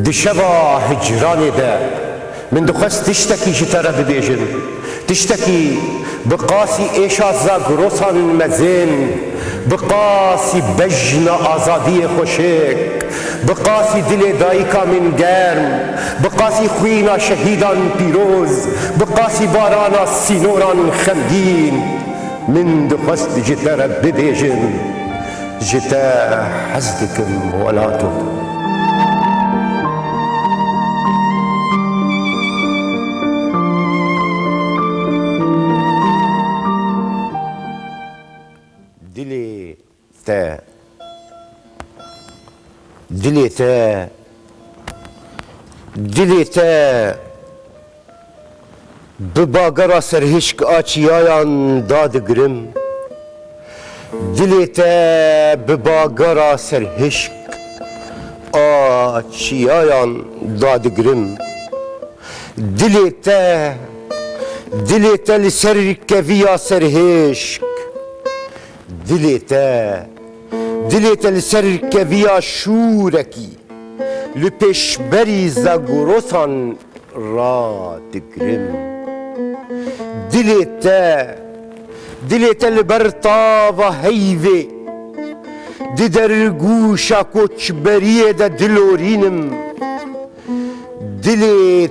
دشبا هجرانی ده من دخست تشتكي جتره ببيجن تشتكي بقاسي إيشازا قروسان مزين بقاسي بجن آزادي خوشك بقاسي دل دايكا من گرم بقاسي خوينا شهيدان بيروز بقاسي بارانا سينوران خمگين من دخست جتره ببيجن جتا حزدكم ولاتم دلی تا بباگرا سرهشک آچیایان داد گرم دلی تا بباگرا سرهشک آچیایان داد گرم دلی تا لسر کویا سرهشک دلی تا لسر کویا شورکی لپشبری زگروسان را دگرم دلی تا لبرتا و هیوه دی در گوشا کچبریه دا دلورینم دلی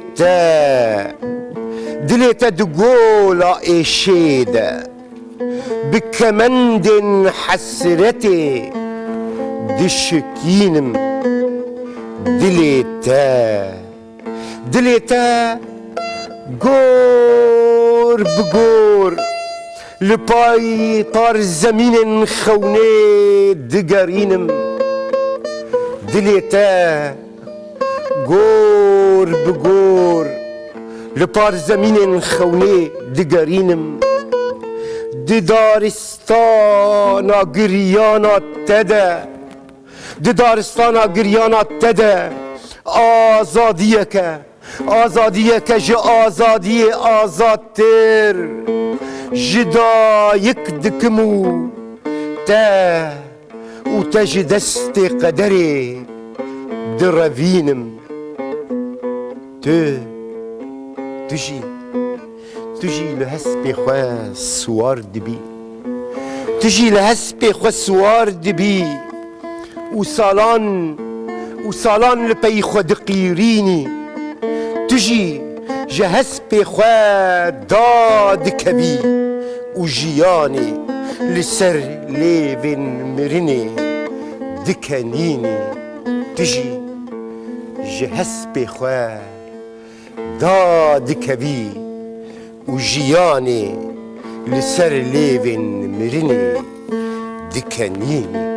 تا دگولا ایشه دا بكمند حسرتي دشكينم دليتا غور بغور لباي طار زمين خوني دقارينم دليتا غور بغور لبار زمين خوني دقارينم دی دارستانا گریانا تده دی دارستانا گریانا تده آزادیه که جه آزادی آزادتر جدا یک دکمو تا و تج دست قدری دروینم تجي لهسبي خوا سوار دبي تجي لهسبي خوا سوار دبي وصالان لبي خوا دقيريني تجي جهسبي خوا داد كبي وجياني لسر ليفن مرني دكانيني تجي جهسبي خوا داد كبي وجياني لسر ليفن مرني دكانيني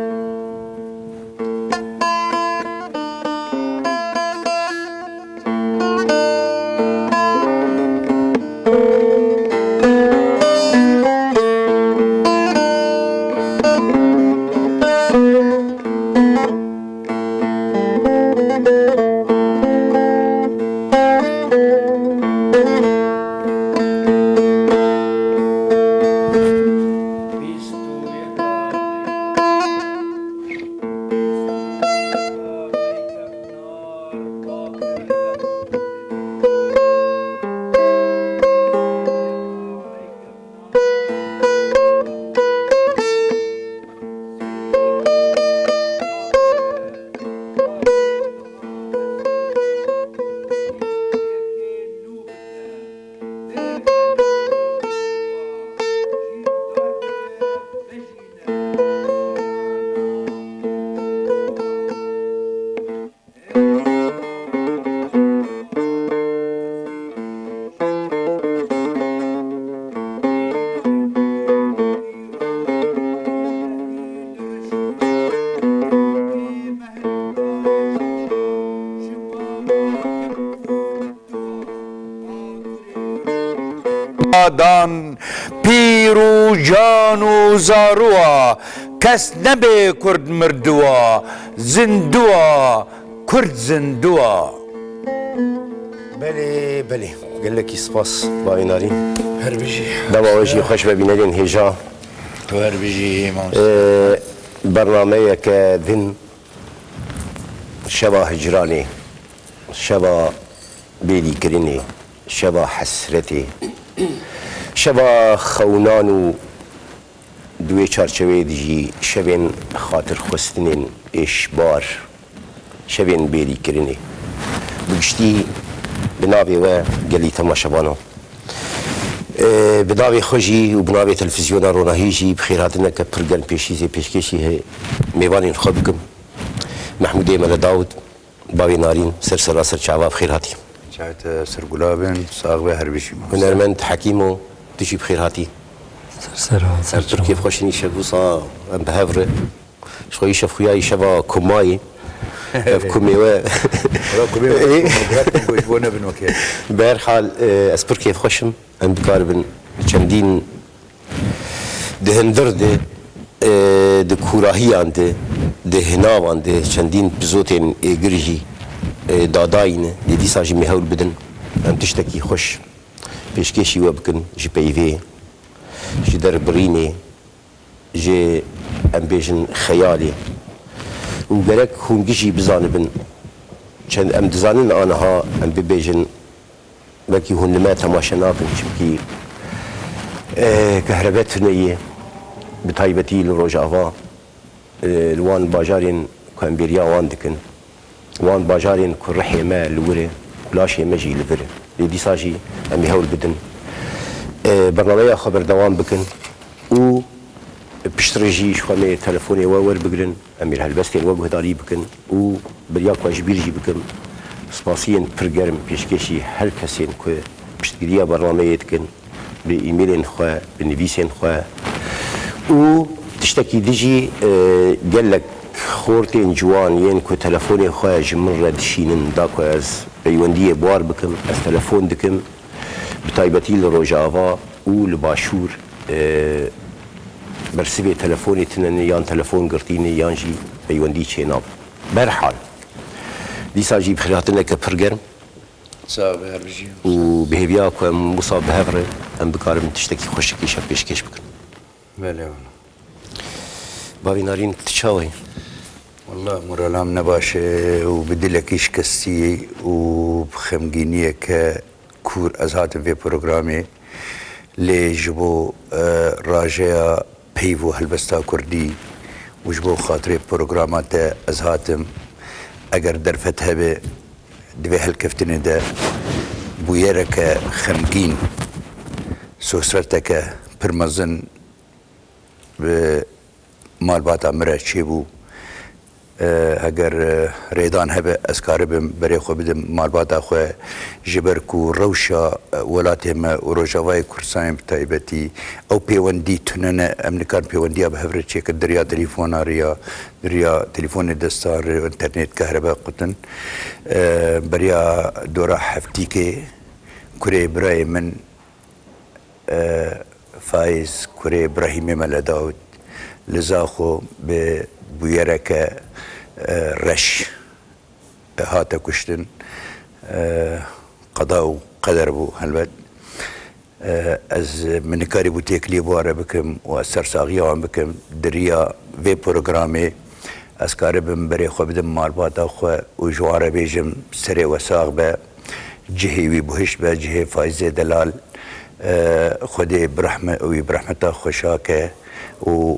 دان پیر و جان و زاروا کس نبه کرد مردوا زندوا کرد زندوا. بله قال لك سپاس با ایناری هر بجی دواجی خوش ببینید هجا تو هر بجی برنامه که دن شبا هجرانی شبا بيلي كريني شبا حسرتي شبا خونانو دوی چارچوه دیجی شبین خاطر خستنین اشبار شبین بیلی کرنی بگشتی بنابی و گلی تماشبانو بنابی خوشی و بنابی تلفزیون روناهیجی بخیراتنا که پرگن پیشیزی پیشکشی ہے میوانین خواب بکم محمود ایمال داود باوی نارین سر چعوا بخیراتی شاید سرگلابن ساغوه هر بشی هنرمند حکیمو تجی بخیراتی سر تركيا بخشني شبوصا بهفرة شوي شاف خوياي شبا كوماي كوميوا بهر حال اسبر كيف خشم ام بقاربن چندين دهندر ده كوراهي عنده دهناو عنده چندين بزوتين اگرجي داداين دي ساجي مهول بدن ام تشتكي خش بيشكيشي وبكن جي بيفي جي دربريني جي ام بيجن خيالي وقالك هون جي بزانبن كان ام دزانن انها ام ببيجن بلكي هون لما تماشا ناكن شبكي كهربات نية بتايبتي لروجافا الوان باجارين كان بيريا وان دكن وان باجارين كل رحي ما لوري كلاش مجي لفر دي ساجي ام يهول بدن برنامج خبر دوام بکن و بشترجی شوامه تلفونی وور بگرن امیر هلبستین و بهداری بکن و بریاک واج بیرجی بکن سپاسین پرگرم پیشکشی هر کسین که بشتگیری برنامه کن به ایمیلین خواه به نویسین خواه و تشتکی دیجی گلک خورتین جوانین که تلفونی خواه جمر ردشینن دا که از پیوندی بوار بکم از تلفون دکم بتايبتي لروجافا ولباشور برسبي تلفوني تنني يان تلفون قرطيني يان جي بيوندي تشيناب برحال دي ساجي بخيراتنا كبرجر صعب هربجي وبهبيا كم مصاب بهفر ام بكارم تشتكي خوشكي شاب بيشكش بكن بله بابي نارين تشاوي والله مرالام نباشه وبدلكيش كستي وبخمجينيه كور از هاتم في برنامج لي جبو راجع بيفو هلبستا كردي وجبو خاطري برنامجات از هاتم اگر درفتها به دبي هالكفتن ده بويرك خمجين سوسرتك برمزن بمال باتا مرة شيبو اگر ريدان هبه اسكار بم بري خو بدم مالباتا خو جبركو روشا ولاتهم وروجاواي كورسايم بتايبتي او بيوندي تنن امنكار بيوندي بهفر تشيك دريا تليفون اريا دريا تليفون دستار انترنت كهرباء قطن بريا دورا حفتيكي كوري براي من فايز كوري ابراهيم ملا داود لزاخو بويرك رش هاتا كشتن قضاء وقدر بو هلبت از من كاري بو تيكلي بوارا بكم واسر ساغيوان بكم دريا في برنامج از كاربم بري خو بدم مالباتا خو وجوارا بيجم سري وساغ با جهي بوهش با جهي فايزه دلال خدي برحمه وبرحمته خوشاكه و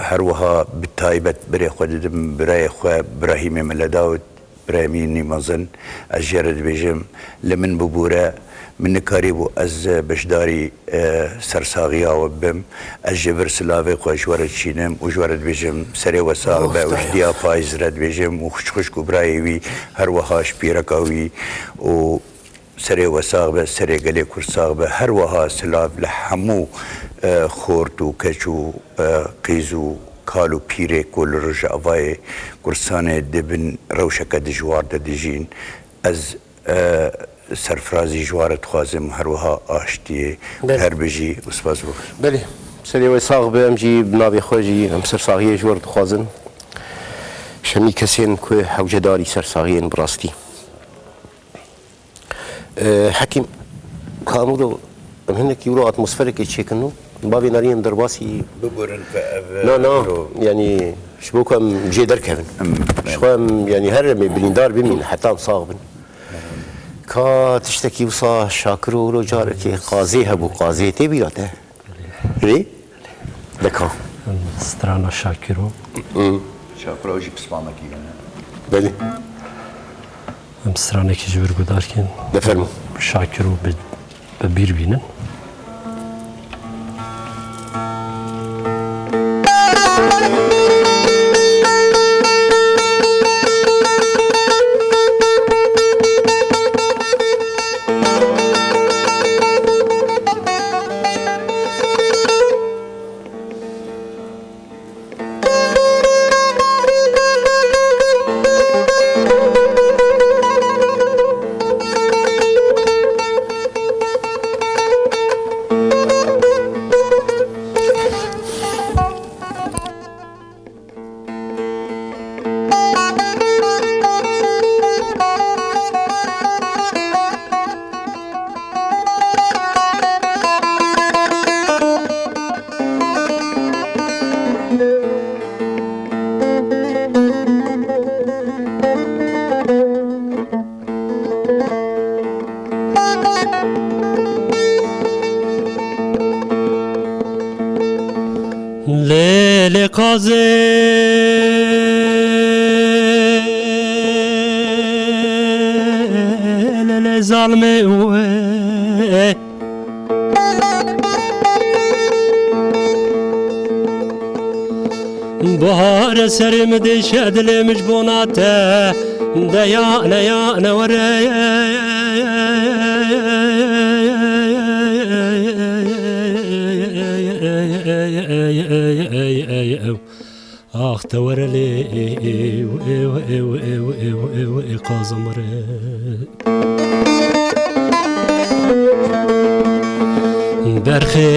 هروها بالتايبت بري خدم براي خو ابراهيم ملا داود براميني مازن اجرد بيجم لمن ببورا من كاريبو از بشداري سرساغيا وبم اجبر سلافي خو جورد شينم وجورد بيجم سري وساغ با وجديا فايز رد بيجم وخش كبرايوي هروها شبيركاوي و سري وساغ با سري قلي كرساغ با هروها سلاف لحمو خورتو كچو قيزو كالو بيري كل رجعواي كرسانه دبن روشك دجوار دجين از سرفرازي جوار خوازم هروها اشتي هربجي وسباز بو بلي سري وساغ بامجي بنابي خوجي ام سرساغيه جوار خوازن شمي كسين كو حوجداري سرساغين براستي حكيم كامودو هناك يورو اتموسفيريك تشيكنو بابي نارين درباسي ببورن لا يعني شبوكم جي دركبن شخوام يعني هرمي بليندار بمين حتى مصاغبن كا تشتكي وصا شاكرو رو جارك قاضي هبو قاضي تبيراته ليه؟ دكا سترانا شاكرو شاكروجي بسمامكي بله ام سترانا كي جبر قداركن دفرمو شاكرو ببير بينن ليل قازل ظالمي بهار سرم دي شادل مجبوناته ديانا يا نوري آخ تورلي قازمري برخي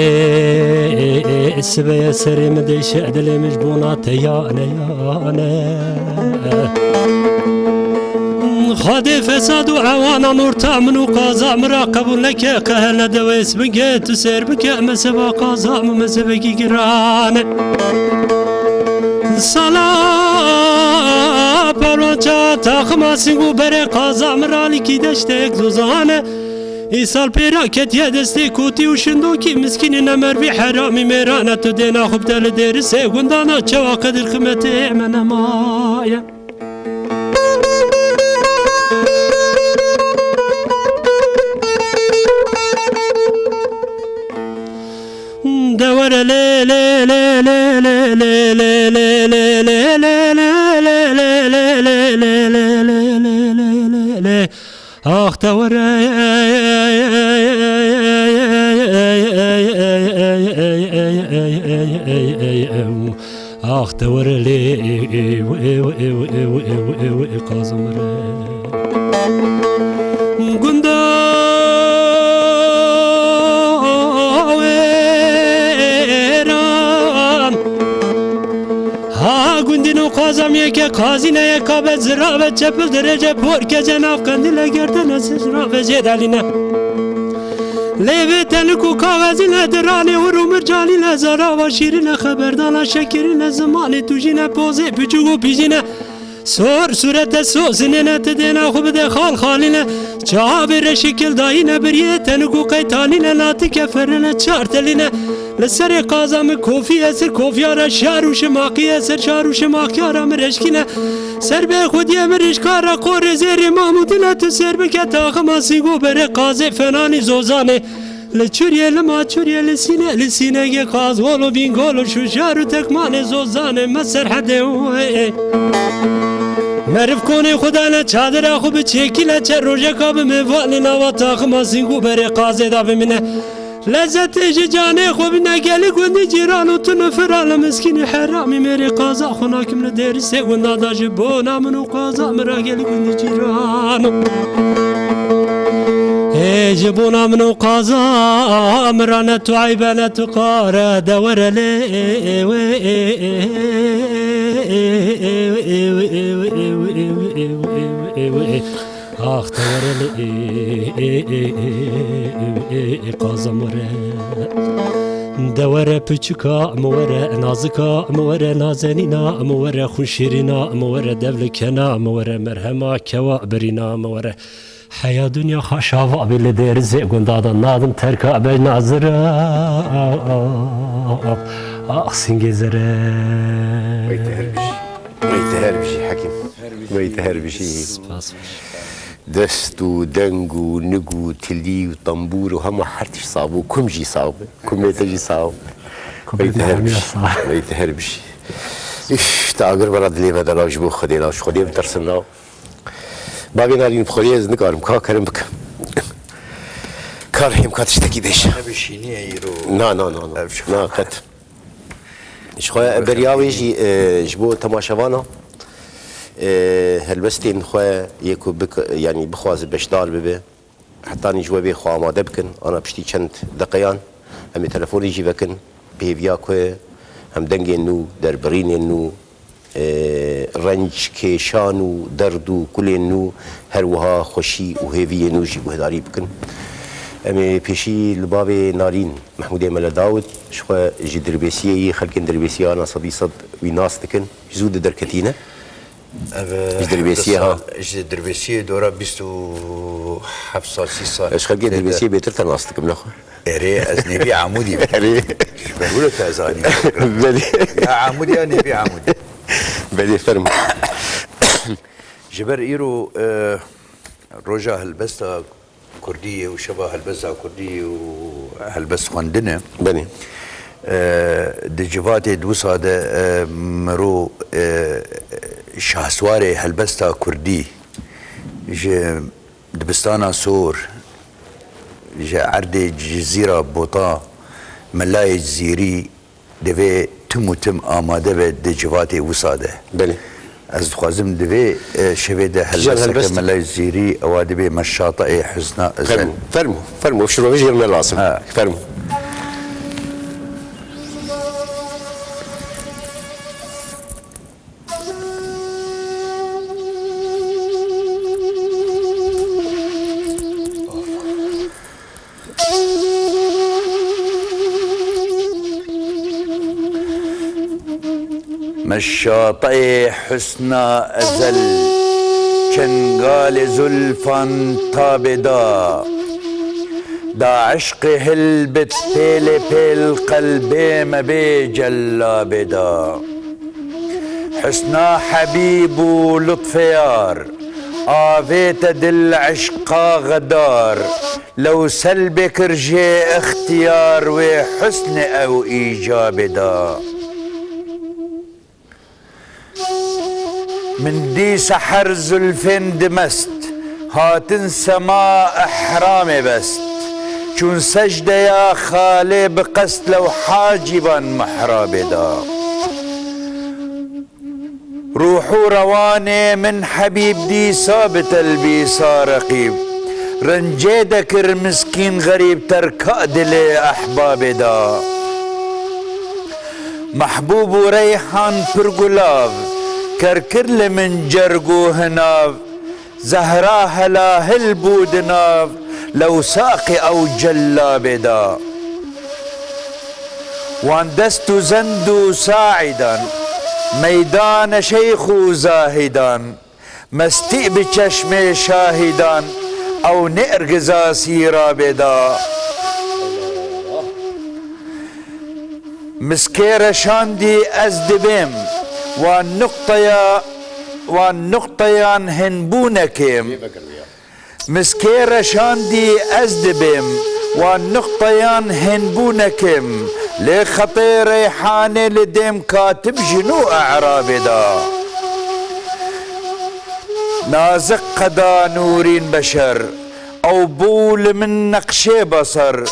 السبيا سري مدي شعدلي مجبونات يانا خادي فساد وعوانا نور تامن وقازا مراقب لك قهل دويس بقيت تسير بك مسبا قازا مسبقي قران صلاة بروچا تاخما سنگو بره قازا مرالي کی دشتك زوزانه ایسال پیرا کتیه دستی کوتی و شندوکی مسکینی نمروی حرامی میرانه تو دینا خوب دل درسه گندانا چوا قدر خمته من مایه دور لي لي لي لي لي لي لي لي لي لي لي آخ دور آخ دور لي قازم قازم یک قاضی نه کابل زرا و چپل درجه پر که جناب کندیل گردن سجرا و جدالینه لیوه تنکو کاغذی نه درانی و رو مرجانی لزارا و شیرین خبردانا شکرین زمانی توجینه پوزه پچوگو پیجینه سور صورت سوزنه نه تدینا خوب ده خال خالینه چاوی شکل داینه بریه تنکو قیتانینه ناتی کفرنه چارتلینه لسر قازم کوفی اسر کوفیارا شارو شماقی اسر شارو شماقیارا مرشکینه سر به خودی مرشکارا قور زیر محمودینه تو سر بکت آخما سیگو بره قازه فنانی زوزانه لچوریه لما چوریه لسینه گه قاز غولو بین غولو شوشارو تکمان زوزانه مسر حده مرف کنی خدا نه چادر خوب چکی لچه روژه کاب میوالی نوات آخما سیگو بره قازه دا بمینه لذت جانه خوب نگلی گندی جیران و تو نفرال مسکین حرامی میری قازا خوناکم ندرسه گندا داجی بونا منو قازا مرا گلی گندی جیران ای جبونا منو قازا مرا نتو عیبه نتو قاره دور لی آخ تورلی قازم دوره پچکا موره نازکا موره نازنینا موره خوشیرینا موره دولکنا موره مرهما کوا برینا موره حیا دنیا خشاوا بیل درز گندادا نادم ترکا به نظر آخسینگ زره ويتهر بشي حكيم ويتهر بشي دست و دنگ و نگ و تلی و طنبور و همه حرتش صعب و كمجي صعب كميتجي صعب ويتهر بشي ايش تاگر براد لي بدل اجبو خدينا وش خدي بترسمنا باقي نالين بخدي از نكارم كا كرم بك كار هم كاتشتكي بيش نبشيني ايرو نا كت شخويا برياوي جبو تماشاوانا هلبستين خويا يكو بك يعني بخواز بشدار ببي حتى ني جوابي خو آماده بكن انا بشتي چند دقيان همي تلفوني جي بكن بيفيا كو هم دنگينو دربرينينو رنج كيشانو دردو كلينو هروها خوشي وهيفينو جي بهداري بكن امي بيشي لبابي نارين محمود ملا داود شخوا جي دربيسيه خلكن دربيسيه انا صدي صد ويناس تكن زود دركتينه دربيسيه جي دربيسيه دورا 27 سال 6 سال ايش خلكن دربيسيه بيتر تناس تكم لاخو اري ازنبي عمودي اري بقول لك ازاني يا عمودي انا بي عمودي بدي فرم جبر ايرو روجا هلبستا كردية وشبه هلبسة كردية وهلبس خواندنة بني دجفاتي دوسا ده مرو شهسواري هلبسة كردي جي دبستانا سور جي عردي جزيرة بوطا ملاي جزيري دوي تم آماده به دجفاتي وسا ده بني از خوازم دوی شوی ده هلبسه ملای زیری او دوی مشاطه حسنا ازل فرمو شروع بيجي من العاصم فرمو مشاطه حسنا ازل چنگال زلفان تابدا دا عشق هلبت پیل پیل قلبي مبي جلابدا حسنا حبيب ولطف يار آفيت دل عشقا غدار لو سلبك رجي اختيار وحسن او ايجاب دا من دي سحر زلفين دمست هاتن سماء احرام بست چون سجده يا خالي بقصد لو حاجبا محراب دا روحو رواني من حبيب دي ثابت البيسا رقيب رنجي دكر مسكين غريب تركا دلي احباب دا محبوب وريحان برغلاف كركر من جرقو هناف زهرا هلا هلبود ناف لو ساقي او جلاب دا وان دستو زندو ساعدا ميدان شيخو زاهدا مستئ بچشم شاهدا او نرغزا سيرا بدا مسكير شاندي ازدبم والنقطيان هنبونكم مسكير شاندي ازدبم والنقطيان هنبونكم لخطي ريحاني لديم كاتب جنو اعراب دا نازق قدا نورين بشر او بول من نقشي بصر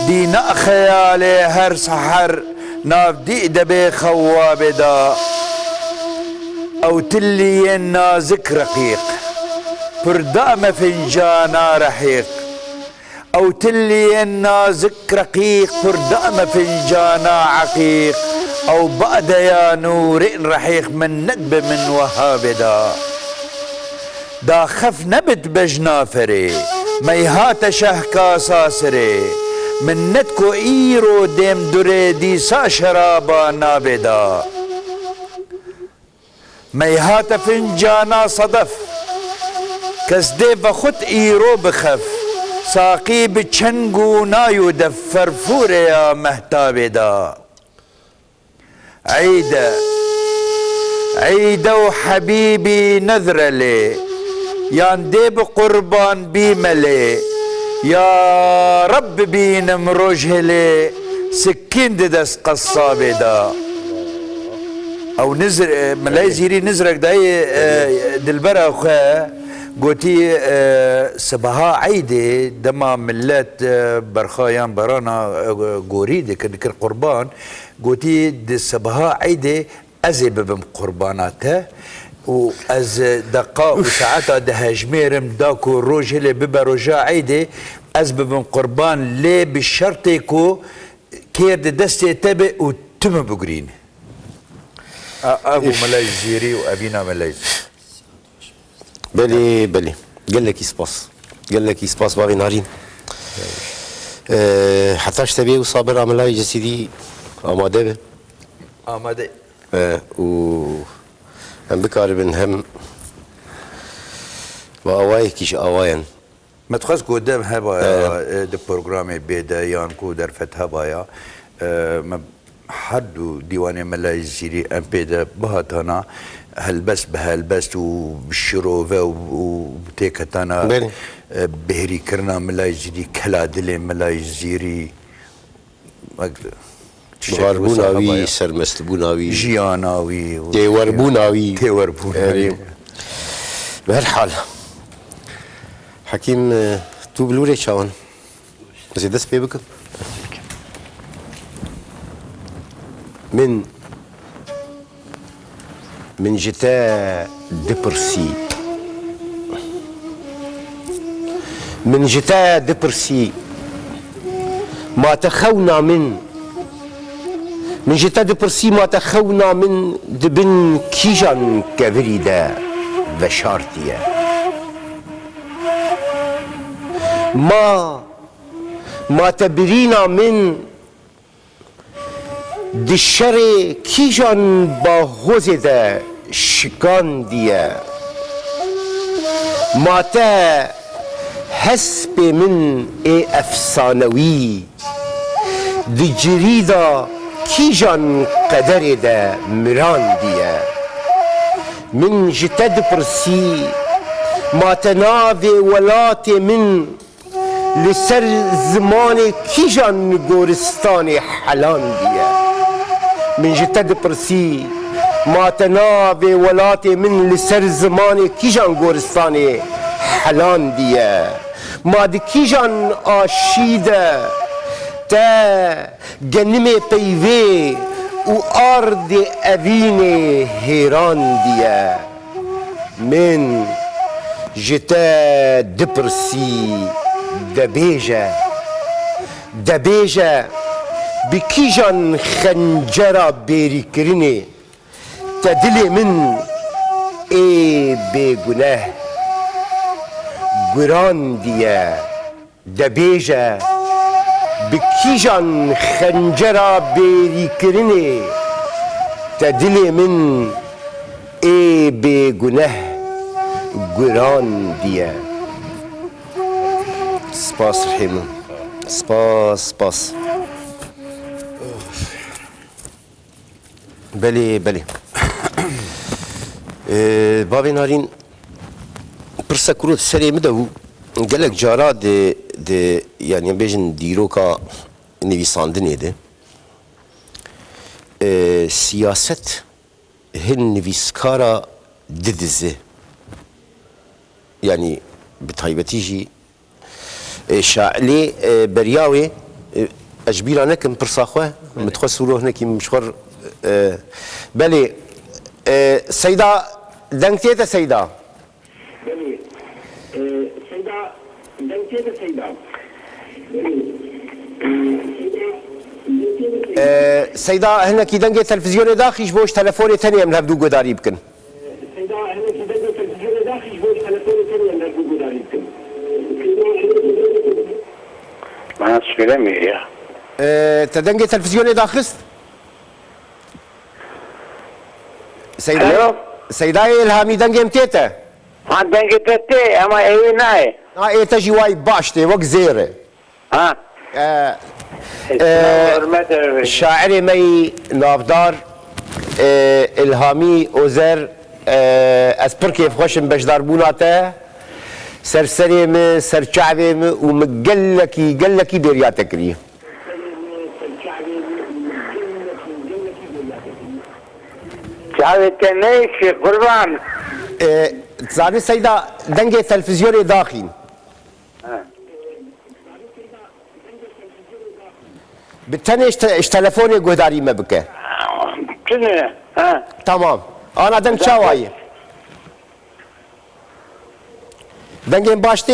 دينا خيالي هر سحر ناف دي دبي خواب دا او تلي نازك رقيق بردام فنجانا رحيق او تلي نازك رقيق بردام فنجانا عقيق او بعد يا نور رحيق من ندب من وهاب دا خف نبت بجنافري ميهات شهكا ساسري من نتكو ايرو ديم دوري ديسا شرابا نابدا ميهات فنجانا صدف كسدي بخط ايرو بخف ساقي بچنگو نايو دفر فوريا مهتابدا عيدة وحبيبي نذر لي يان ديب قربان بيملي يا رب بين مروجه لي سكين ددس قصابي دا او نزر ملاي زيري نزرك داي دلبرا خواه قوتي سبها عيدي دما ملات برخايان برانا قوريدي كن قربان قوتي دي سبها عيدي ازي ببم قرباناته و از دقاء وساعتها دهجميرم داكو روج اللي ببا رجا عيدي از ببم قربان لي بالشرطيكو كير دستي تبي وتم بقرين ابو ملاي زيري وابينا ملاي بلي قال لك يسباس بابي نارين حتى تبي وصابر عملاي جسدي اماده و هم بكاربن هم واواي كيش اواين ما تخص قدام هبا دي بروجرامي بيدا يانكو درفت هبايا ما حد ديواني ملاي زيري ام بيدا بهاتانا هلبس بهلبس وبالشروفه وبتيكتانا بهري كرنا ملاي زيري كلا دلي ملاي زيري غاربوناوي سرمستبوناوي جياناوي تيوربوناوي بهالحال حكيم تو بلوري شاون بس دس بيبك من جتا دبرسي ما تخونا من جتا دبرسي ما تخونا من دبن كيجان كفريدا بشارتيا ما تبرينا من دشري كيجان باهوزدا شكان ديا ما تا حسب من افسانوي دي جريدا كيجان قدر دا مران ديا من جتد برسي ما تنافي ولاتي من لسر زمان كيجان غورستان حلان ديا من جتد برسي ما تنافي ولاتي من لسر زمان كيجان غورستان حلان ديا ما دي كيجان آشيده تا جنمي بيوي و أرض أبيني هيران ديا من جتا دبرسي دبيجة بكيجان خنجرة بيري كريني تدلي من بيغناه قران ديا دبيجة بكيجان خنجرة بيري كريني تدلي من بيغناه قران ديا سباس رحيم سباس بلي بابي نارين برسا كروت سري مدهو قالك جارا دي يعني بيجن ديروكا نويساندني دي سياست هن نويسكارا ددزي يعني بتايبتيجي شاعلي برياوي اجبير انكم برصاخوه متخسروا هناك مشوار بلي سيدة دنكتيتا سيدة بلي سيدة دنكتيتا سيدة سيدة هنا كي دنجي تلفزيون داخل بوش تلفوني ثانية من هبدو قداري بكن سيدة هنا كي دنجي تلفزيون داخل بوش تلفوني ثانية من هبدو قداري بكن bilemiyor ya. تدنگی تلفزیونی داخست Alo? سیدای الهامی دنگی امتیته Ha denge tetti ama evi ne? ایتا جوای باشته وک زیره Ha. Hürmet ederim. شاعر می نافدار الهامی اوزر از پر کیف خوشم بجدار بوناته سرسری می سرچعبی می و مگلکی بیریات کری Çavete ne işi kurban? زانی سیدا دنگی تلفزیونی داخین بتنی اش تلفونی گهداری ما بکه Şimdi. Ha. tamam ana deng çavayı dengin baştı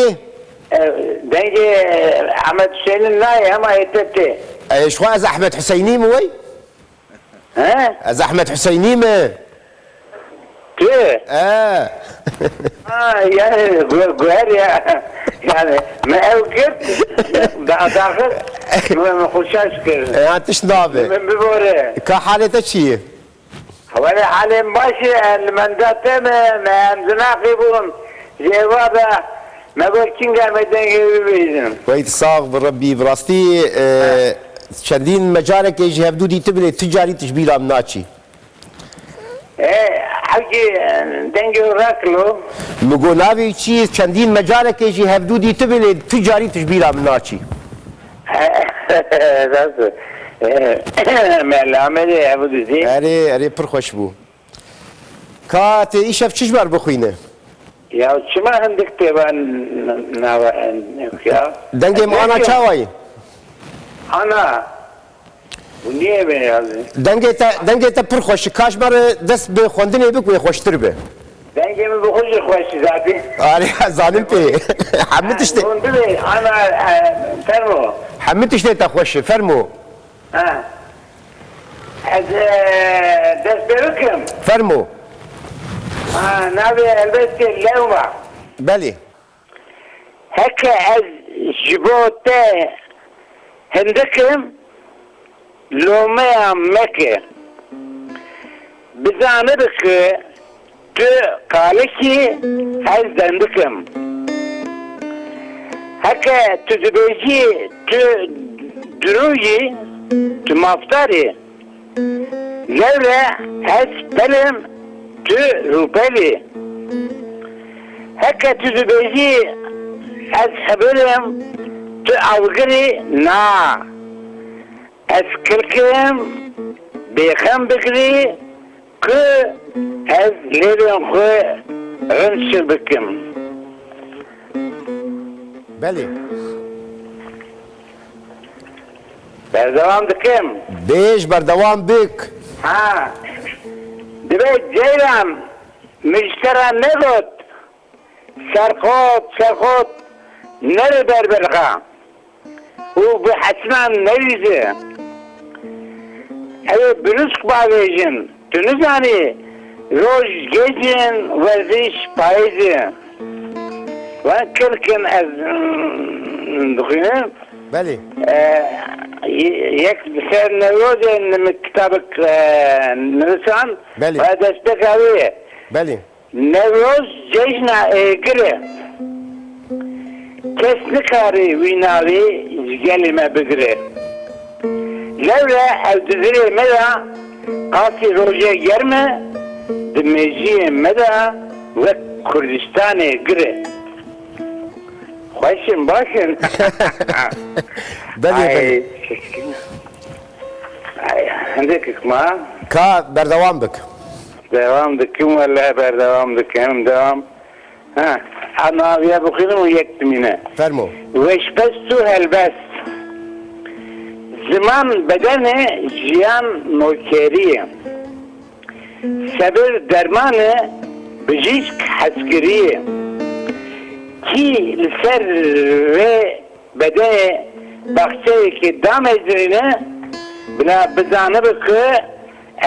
Denge Ahmet Hüseyin'in ne ama etetti. شو از احمد حسینی موی Ha? از احمد حسینی می Tüh. اه Ha yani güher ya. Yani mevkit dağıtakır. Ben kuşaş kır. انتش نابه Ben bir böyle. که حالت چیه ولی حالم باشه المنداتم من زناقی بون جوابه مگه چنگه میدن بیزن ویت ساق بربی براستی چندین مجال که جهب دودی تبلی تجاری تشبیل هم ناچی حقی دنگی راکلو مگو ناوی چیز چندین مجال که جهب دودی تبلی تجاری تشبیل هم ناچی nasıl ملامه ابو دوزی اره پر خوش بو که تی ایشف چش بر بخوینه یا چما هندک تیبان نوا ya دنگی مانا چاوایی ana bu niye beni yazdın? دنگی تا پر خوش کاش بر دست به خوندنی بکوی خوشتر به Dengemi bu hoca koştu zaten. آره زانم پی حمد تشتی Bunu değil ana termo. حمد تشتی تا خوش فرمو Ha. Az desperukum. فرمو Ha, nabi elbette levma. بله Heke az jibote hendekim lomaya meke. Bizanırık tu kaleki az dendikim. Heke tüzübeci tu duruyi tu maftari. Levre az benim tu rupeli. Heke tüzübeci az haberim tu avgiri na. Az kırkım bekham bikri ku az lerin ku rınçı bikim. بله Berdevam dikim. بیش بردوام بک Ha. Dibe ceylan müştera ne dot? Serkot nere berberga? O bu hasman neydi? Evet brüsk bağlayıcın. Tünüzani roj gecin verdiş payıcı. Ve kırkın az dokuyorum. بله یک بسیار نوروز کتابک نویسان بله. و دستک هویه بله نوروز جشن گره کس نکاری ویناوی جگلی بگره لولا الدزری مدا قاسی روژه گرمه دمیجی مدا و کردستان گره خوشم باشن بله بله عندك ما کا بردوام بک devam dikim valla berdevam dikim devam ha ana ya bakıyorum yektim yine فرمو veşbestu helbest zaman bedene jiyan nokeriye sabır dermanı bijişk haskeriye ki ser ve bedene bahçe ki dam ezrine bina bizanı bakı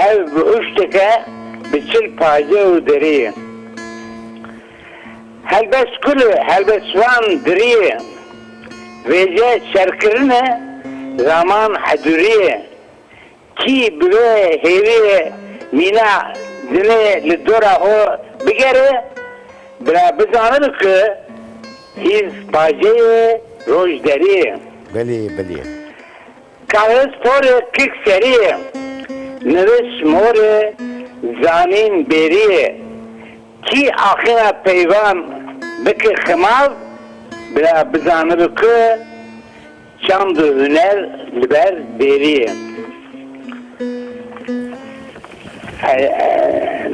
ev bu üçteke biçil paje u deriye helbes kulü helbes van deriye Vece şarkırını zaman haduriye ki bile heviye mina dine lidora o bigere bira bizanır ki hiz baceye rojderi بله بله kağıt tore kik seri nefes more zanin beri ki ahira peyvan beki khimaz bira bizanır ki çamdı hüner liber beri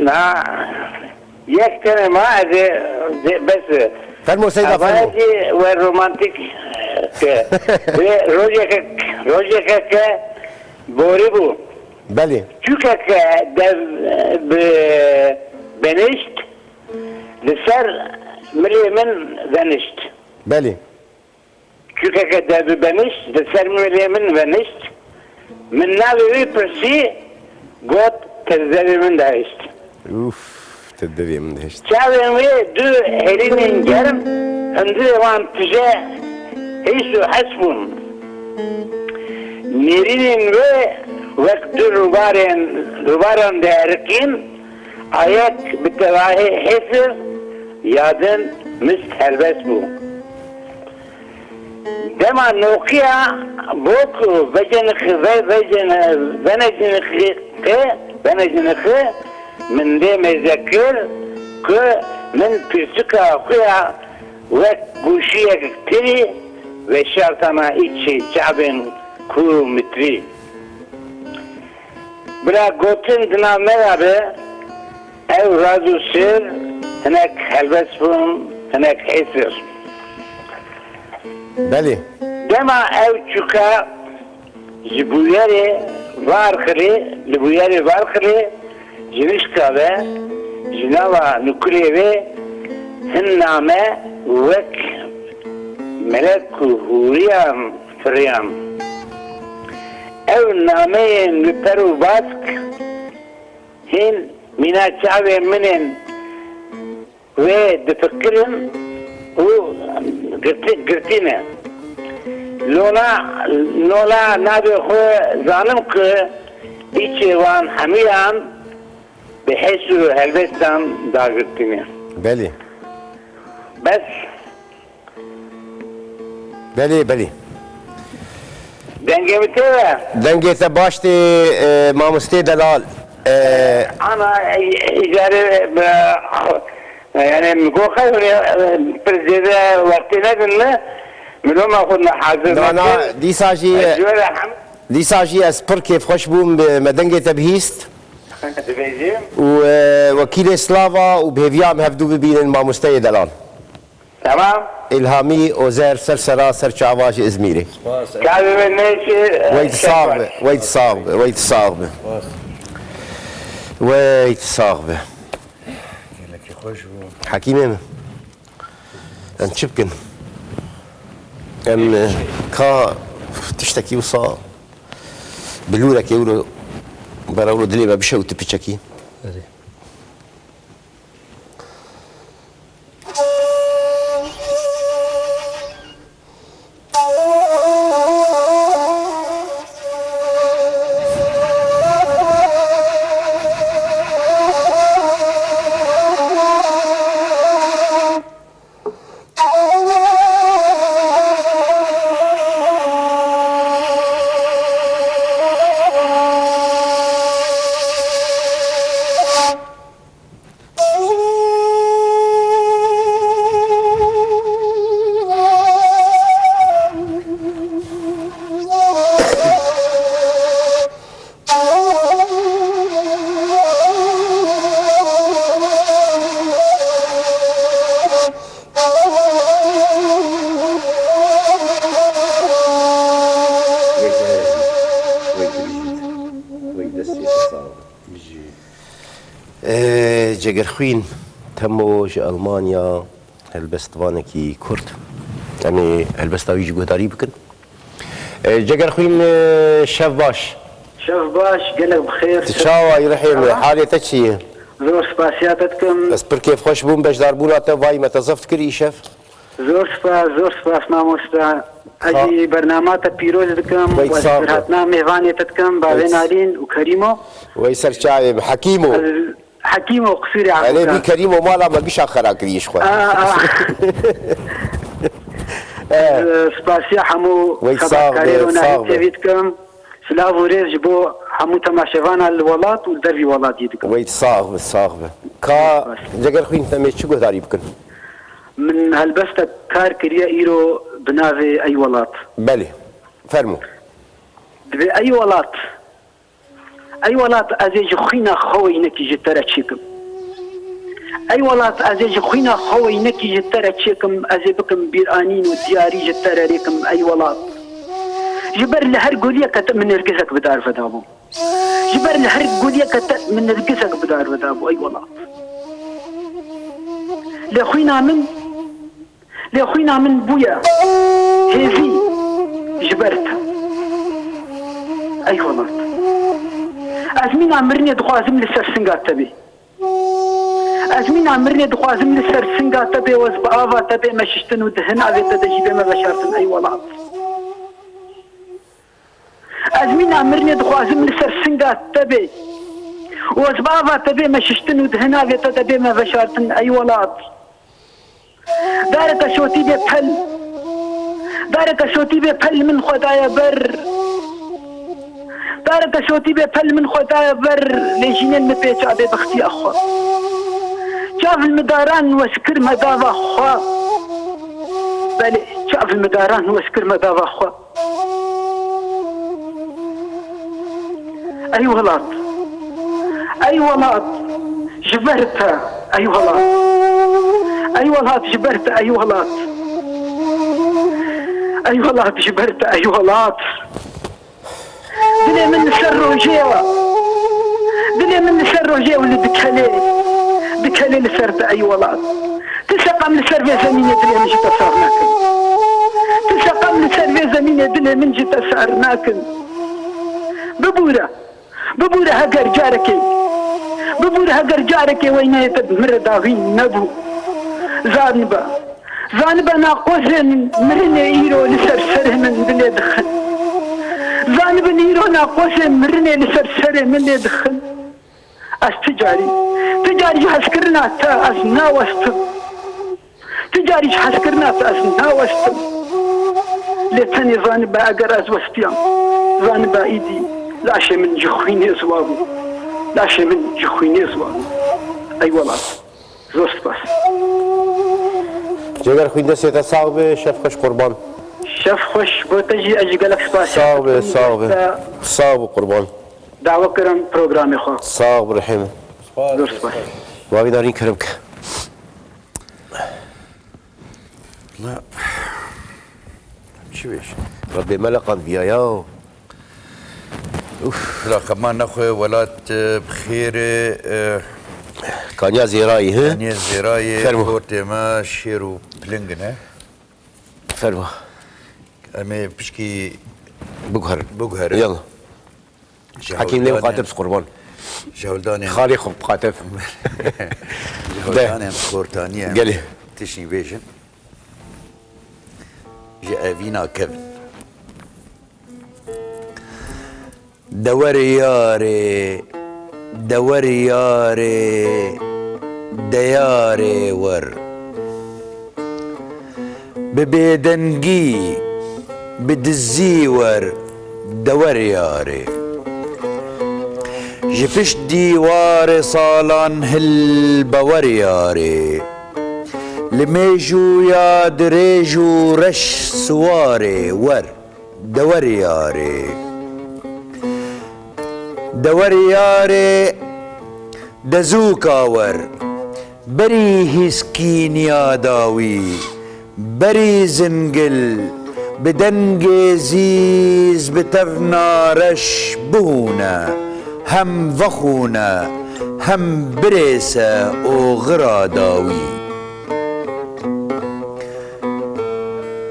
na یک tane ma bes فرمو سيد فرمو Avaji ve romantik ve rojeka ke bori bu. بله Çünkü ke dev benişt liser miliyemin benişt. بله Çünkü ke dev benişt liser miliyemin benişt. Min navi persi got terzevimin değişt. اوف تدبي من هشت Çağın ve dü elinin yarım hındı van tüze heysu hasbun. Nerinin ve vektü rubaran değerkin ayak bittevahi hesir yadın müst helbes bu. Dema nokia boku vecenıkı ve venecinikı من دي مذكر كو من بيرتكا خويا وكوشيك كتري وشارتما إيشي شعبين كو متري بلا قوتن دنا مرابي او رازو سير هناك هلبسفون هناك حسر بله دما او چوكا جبوياري وارخلي لبوياري وارخلي Jinişka ve Jinava Nukriye ve Hinname vek Melek-u Huriyam Friyam Ev nameyen Lüperu Bask Hin Mina Çave Minin ve Defekkirin u Girtine Lola Nabi Hu Zanım ki İçi van Hamiyan بحيث هلبستان داغرتني بله بس بله بله دنجمتي دنگه تباشتي مامستي دلال انا اجاري يعني مكو خير برزيدة وقتنا كنا منهم اخذنا حاضر انا دي ساجي اسبر كيف خوش بوم مدنگه تبهيست ووكيل سلافا وبهفيام هفدو ببين مع مستوى دلال تمام الهامي وزير سرسرا سرشعواج ازميري كان من نيشي ويت صاغبه ويت صاغبه ويت صاغبه ويت صاغبه حكيمه انت شبكن ام كا تشتكي وصا بلورك يقولوا براولو دلي ما بشوت بيتشكي جگرخوین تموج ألمانيا هلبستوانكي كرد يعني هلبستاويج جهداري بكن جگرخوین شف باش شف باش قلق بخير تشاوا يرحيل حالي تشي زور سپاسياتكم بس پر كيف خوش بون باش داربونا تواي ما تزفت كري شف زور سپاس مامۆستا ئەجی بەرناماتە پیرۆز دکەم وەی ساڵ بێ. هاتنا میێوانێتە دکەم باوێ نالین و کەریمۆ وەی سەرچاوێ حەکیم و حەکیم و قسووری ئەلێبی کەریم و ماڵا مەگیشا خەراکریش خۆ سپاسیە هەموو وەی ساغ بێ، خەبارکاری ساغ بێ. ڕۆناوی دکەم سلااو و رێژ بۆ هەموو تەماشەوانە لە وڵات و دەروی وڵاتی دکەم. وەی ساغ بێ کا جەگەر خوین تەمێ چی گۆداری بکەن من هەلبەستە کار کردە ئیرۆ بناوێ ئەی وڵات بەێ فەرموو دەبێ ئەی وڵات ئەزێژی خوینە خەوەی نەکیژە تەرە چێکم ئەی وڵات ئەزێژی خوینە خەوەی نەکیژە تەرە چێکم ئەزێ بکەم بیرانین و دیاریژە تەرەرێکم ئەی وڵات ژبەر لە هەر گولیەکە من نرگزەک بدار بەدا بوو ژبەر لە هەر گولیەکە من نرگزەک بدار بەدا بوو ئەی وڵات لێ خوینا من بووە هێزی ژبەرتە ئەی وڵات ئەزمینا مرنێ دخوازم لەسەر سنگاتە بێ ئەزمینا مرنێ دخوازم لەسەر سنگاتە بێ وەز بە ئاواتە بێ مەششتن و دهن ئاوێتە دەژی بێمە بەشارتن ئەی وڵات ئەزمینا مرنێ دخوازم لەسەر سنگاتە بێ وەز بە ئاواتە بێ مەششتن و دهن ئاوێتە دەبێمە بەشارتن ئەی وڵات دارەکە شۆتی بێ پەل من خۆدایە بەر دارەکە شۆتی بێ پەل من خۆدایە بەر لێژینێن من پێچا بێ بەختی ئەخوا چاول مداران وەسکر مەداوا خوا بەلێ چاول مداران وەسکر مەداوا خوا ئەی وڵات ژبەرتە ئەی وڵات ژبەرتە ئەی وڵات ژبەرتە ئەی وڵات دلێ من لەسەر ڕۆژێوە لە دکەلێ لەسەرتە ئەی وڵات تسەقام لەسەر بێ زەمینێ دلێ من جتە سار ناکەن تسەقام لەسەر بێ زەمینێ دلێ من جتە سار ناکەن ببوورە هەگەر جارەکەی وەی نایەتە مرە داوین نەبوو زانبە ناقۆزێن مرنێ ئیرۆ لەسەر سەرێ من دلێ دخن زانبن ئیرۆ ناقۆزێن مرنێ لەسەر سەرێ من لێ دخن ئەس تجاریش حەزکردنا تا ئەس ناوەستم لێ تەنێ زانبە ئەگەر ئەس وەستیام زانبە ئیدی لاشێ من جخوینێ زوا بوو ئەی وڵات زۆر سپاس جەگەر خوین دەستێتە ساغ بێ شەف خۆش قوربان شەف خۆش بۆ تەژی ئەجی گەلک سپاس ساغ بە قوربان داوا کردم پرۆگرامی خوا ساغ بڕحێمە زۆر سپاس واوی دارین کەرم کە چی بێش ڕەبێ مەلەقان بیایە و راقمان نخوي ولات بخير کانیا زێرایی هە نية زراية فرمو. فورتما شيرو بلنجنا فەرمە أمي بشكي بگوهر بقهر يلا حكيم لي مقاتب قربان جولداني خالي خب قاتب جولداني خورتانية قالي تشني فيجن جاء فينا كيفن دوري ياري دياري ور ببيدنجي بدزيور دوري ياري جفش ديوار صالان هل بوري ياري لميجو يا دريجو رش سواري ور دوري ياري دوري ياري دزوكا ور بري هسكين يا داوي بري زنقل بدنجي زيز بتفنا رش بهونا هم فخونا هم بريسة وغرا داوي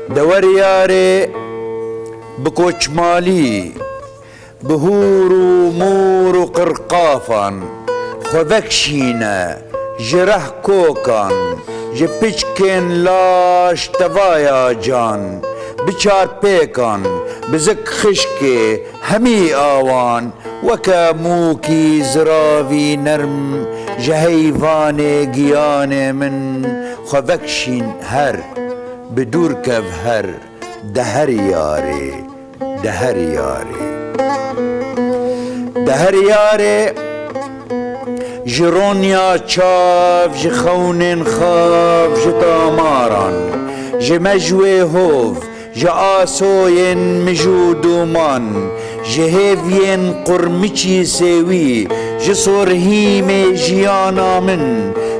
دوري ياري بكوش مالي بهور ومور وقرقافا خذكشينا جره كوكان ji piçkên laş tevaya can bi çarpêkan bi zik xişkê hemî awan weke mûkî ziravî nerm ji heyvanê giyanê min xwe vekşîn her bi dûr kev her de her yarê de her yarê de her yarê ji ronya çav ji xewnên xav ji damaran ji mejwê hov ji asoyên mijû duman ji hêvyên qurmiçî sêwî ji sorhîmê jiyana min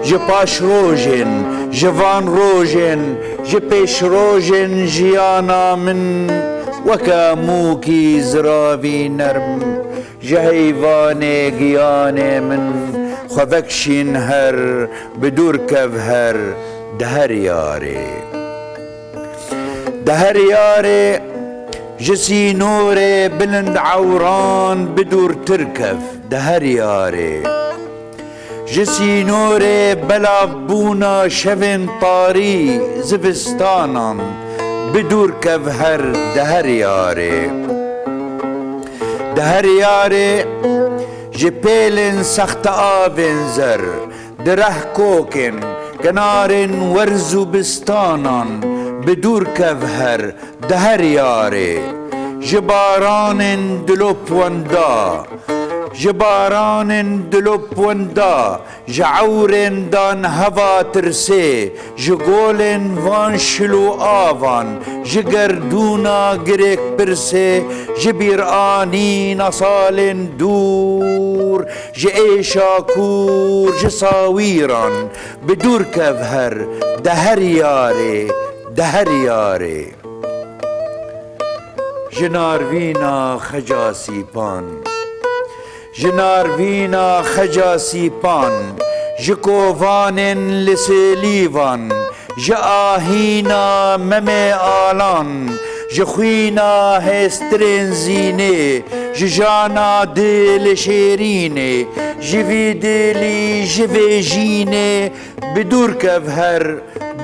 ji paşrojên ji van rojên ji pêşrojên jiyana min weke mûkî ziravî nerm ji heyvanê giyanê min xwe vekşîn her bi dûr kev her de her yarê de her yarê ji sînorê bilind ewran bi dûr tirkev de her yarê ji sînorê belavbûna şevên tarî zivistanan bi dûr kev her de her yarê de her yarê ji pêlên sexte avên zer di rehkokên kenarên werz û bistanan bi dûr kev her de her yarê ji baranên dilop wenda ji baranên dilop wenda ji ewrên dan heva tirsê ji golên van şilo avan ji gerdûna girêk pirsê ji bîranîn asalên dûr ji êşa kûr ji sawîran bi dûr kev her de her yarê de her yarê ji narvîna xeca sîpan ji narvîna xeca sîpan ji kovanên li sêlîvan ji ahîna memê alan ji xwîna hêstirên zînê ji jana dilê şêrînê ji vî dilî ji vê jînê bi dûr kev her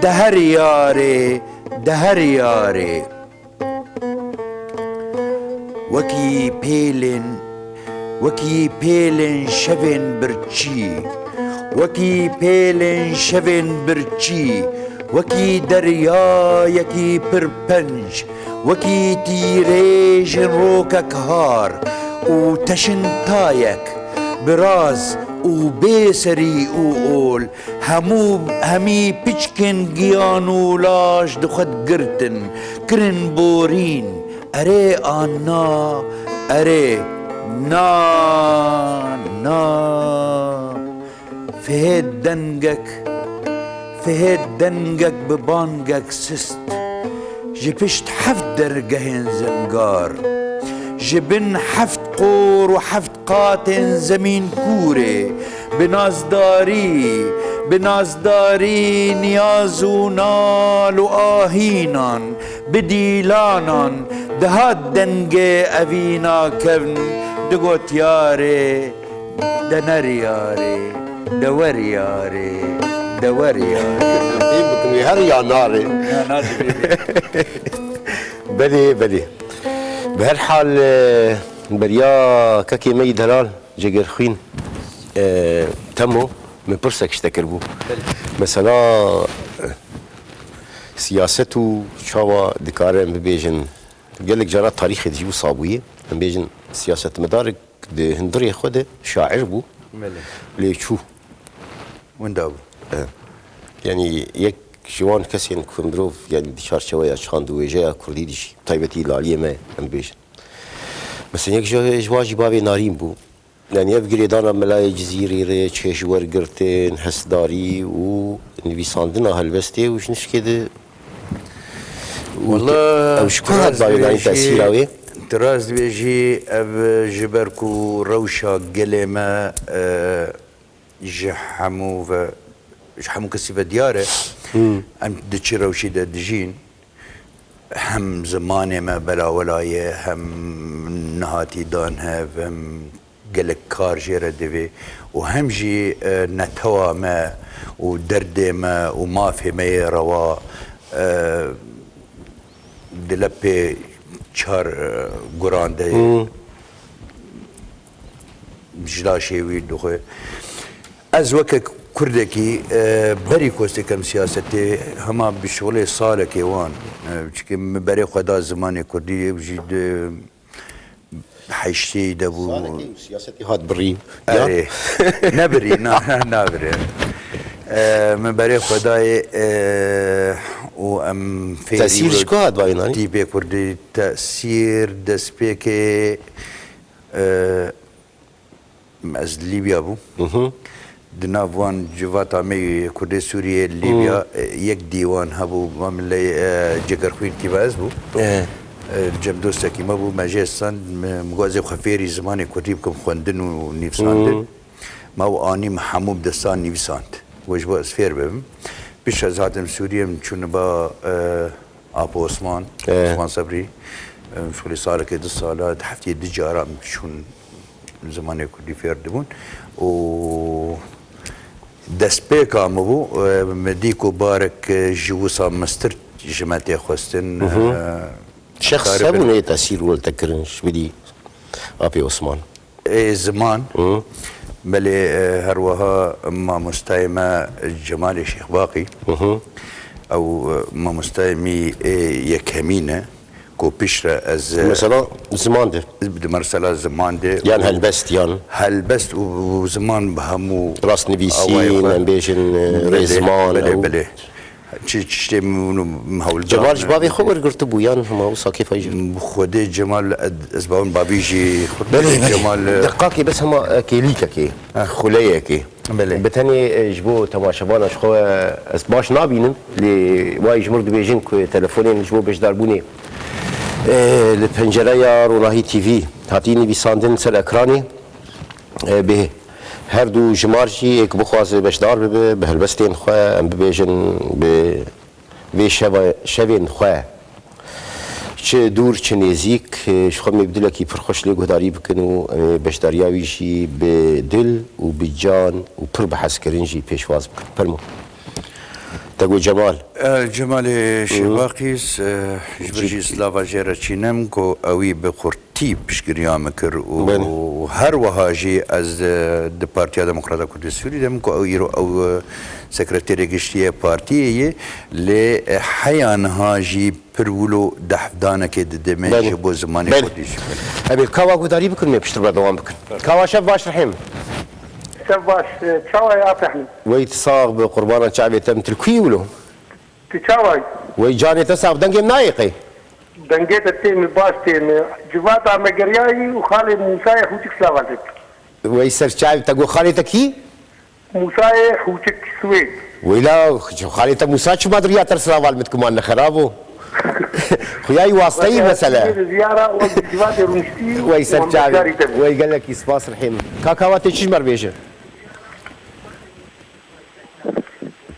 de her yarê de her yarê wekî pêlên wekî pêlên şevên birçî wekî pêlên şevên birçî wekî deryayekî pirpenc wekî tîrêjên rokek har û teşintayek biraz û bêserî û ol hemî piçkên giyan û laş di xwe girtin kirin borîn erê ana erê na na fihêt dengek bi bangek sist ji pişt heft dergehên zingar ji bin heft qor û heft qatên zemîn kûrê bi nazdarî niyaz û nal û ahînan bi dîlanan dihat dengê evîna kevn di got yarê de ner yarê de wer yarê de wer yarê her ya narê belê belê bi her hal beriya kekê me yî delal cigerxwîn temo min pirsek ji te kirbû mesela siyaset û çawa dikarin bibêjin gelek cara tarîxê dijî bû sabûyê em bêjin siyasetmedarek di hindirê xwe de şair bû lê çû winda bû yani yek ji wan kesên ku mirov yani di çarçeveya çand û wêjeya Kurdî dijî taybetî laliyê me em bêjin mesela yek ji wan jî bavê narîn bû yani ev girêdana melayê cizîrê re çêşwergirtên hesdarî û nivîsandina helbestê û ji nişkê de ew ji ku hat bavê danî tesîra wê Tiraz dibêjî ev ji ber ku rewşa gelê me ji hemû ve ji hemû kesî ve diyar e em di çi rewşî de dijîn hem zimanê me belawelayê hem nihatî dan hev hem gelek kar jê re divê û hem jî netewa me ودرد ما وما في ما روا دلبي چار گرانده جلا شوی دخوی از وقت کردکی بری کوستی کم سیاستی هما بشغل سال کیوان چکه بری خدا زمان کردی بجید حشتی دبو سیاستی هات بری نبری نبری من برای خدای و ام فیری تأثیرش که هات باینانی؟ تیپی کردی تأثیر دست پی که از لیبیا بو دناوان جوات عمی کردی سوریه لیبیا یک دیوان هبو مملی جگرخوین کی باز بو جم دوستکی ما بو مجلسان مغازی خفیری زمانی کردی بکم خوندن و نیفساندن ما و آنی محموم دستان نیفساند وجبو اسفیر بهم بیش از هاتم سوریه چون با آبو عثمان صبری شغلی ساله که 2 سالات هفته دجارم چون زمانی کردی فیر دبون و دست پیکام بو مدیکو بارک جوسا مستر جماعتی خواستن شخص سبونه تأثیر والتكرنش بدي أبي عثمان زمان بلي هروها ما مستايمة جمال الشيخ باقي او ما مستايمي يكمينة كو بشرة از مثلا زمان ده مرسلا زمان ده يعني هلبست يعني هلبست وزمان بهمو راس نبيسين امبيشن ريزمان بلي بلي چی مهول جمال جبابی خبر گرت بویان هم اوسا كيف يجري خود جمال اسبابون بابيجي جمال دقاقي بس هم كيليكا كي خليه كي بتاني جبو تماشبان اشخو اسباش نابينن لي واي جمر دبيجين كو تليفونين جبو باش داربوني البنجره يا رولاهي تي في هاتيني بيساندن سر اكراني به هر دو جمارجی یک بخوازه بشدار ببه به هلبستین خواه ام ببیجن به شوین خواه چه دور چه نزیک شخواه میبدل که پرخوش لی گهداری بکن و بشداریاویشی به دل و به جان و پر بحث کرنجی پیشواز بکن پرمو تقول جمال شباقيس جبرجي سلاوا جيرا چينم كو اوي بخورتي بشكريام كر و هر وهاجي از د بارتيا ديمقراطية كردستان سوري دم كو اويرو او سكرتيري گشتيه بارتيه ل حيان هاجي پرولو دحدانه كه دمه بو زمانه كرديش ابي كاوا گداري بكن مبشتر بدوام بكن كاوا شب باش رحيم شباش تشاوي يا فحمي ويتصاغ بقربان شعبي تم تلكوي ولو تشاوي ويجاني تساغ دنجي منايقي دنجيت التيم باستين جواتا مقرياي وخالي موسى خوتك سلاواتك ويسر شعبي تقول خالي تكي موسى خوتك سويد ويلا خالي تا موسى شو ما دريا ترسلا متكمان خرابو خوياي واسطي مثلا زياره وجواتي رمشتي ويسر شعبي ويقال لك يسباس الحين كاكاواتي تشمر بيجه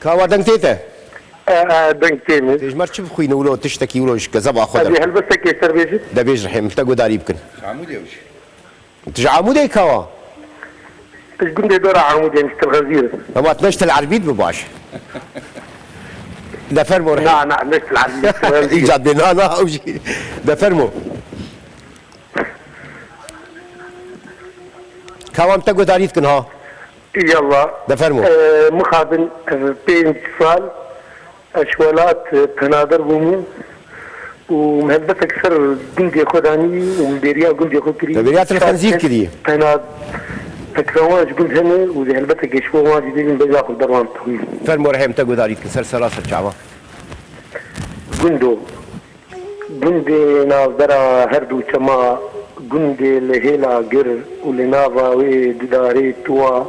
كاوا دنگتيته دنگتيني تجمر شو بخوينا ولو تشتكي ولو كذا باخذها هذه هلبسك يسر بيجي ده بيج رحيم تقو داري بكن عمودي وش تج عمودي كاوا ايش قلنا دور عمودي مش الغزيره ما تمشت العربيد بباش ده فرمو رحيم نعم مش العربيد ايجاد بين انا او شيء ده فرمو كاوا تقو داري بكن ها يلا ده فرمو مخابن بين اتصال اشوالات تنادر بومو ومهبتك سر جندي خداني ومديريا جندي خكري تبريات الخنزير كذي تناد تكرواج جند هنا وذي هلبتك يشوفوا واجد يجين بياخذ دروان طويل فرمو رحيم تقو داري بكن سر سراسر شعبه جندو جندي ناظرة هردو شما جندي لهيلا جر ولنافا وداري توا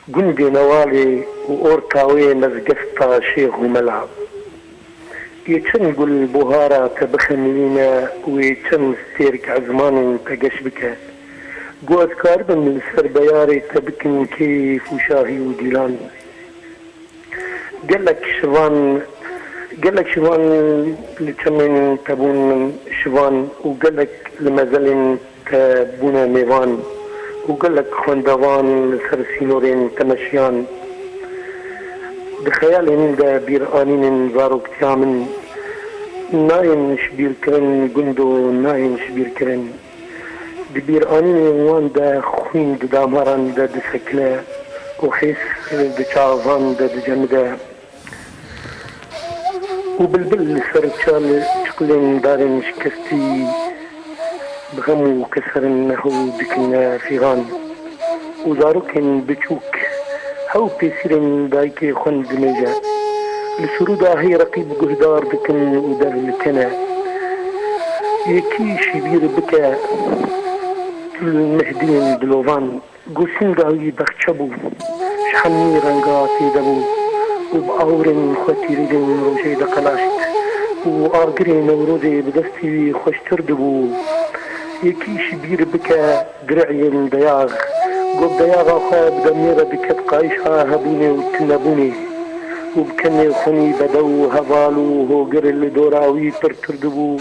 جندي نوالي وأوركاوي مزقفتا شيخ وملعب يتشنقل بوهارة تبخنينا ويتشن ستيرك عزمان تقشبك قوات كاربن من السربياري تبكن كيف وشاهي وديلان قال لك شوان لتمن تبون شوان وقال لك لمازال تبون ميوان وقال لك خوندوان سر سينورين تمشيان بخيال دا بير آنين زاروك تيامن ناين شبير كرن قندو ناين شبير كرن بير آنين وان دا خوين دا داماران دا دسكلا وحيس دا شعفان دا جمدا وبالبل سرچال شقلين دارن شكستي بغم وكسرنه دكنا فيغان وزاروكن بچوك هاو بيسيرن دايكي خون دميجا لسرودا هي رقيب قهدار دكن ودار لكنا يكي شبير بكا المهدين دلوفان قوسين داوي بخشبو شحني رنقاتي دبو وبأورن خوتيرين روشي دقلاشت وآقرين ورودي بدستي خوشتر دبو يكي شبير بكا درعين دياغ قب دياغ أخواب دميرة بكت قايشها هبوني وتنبوني وبكني خوني بدو هفالو هو قر اللي دوراوي برتردبو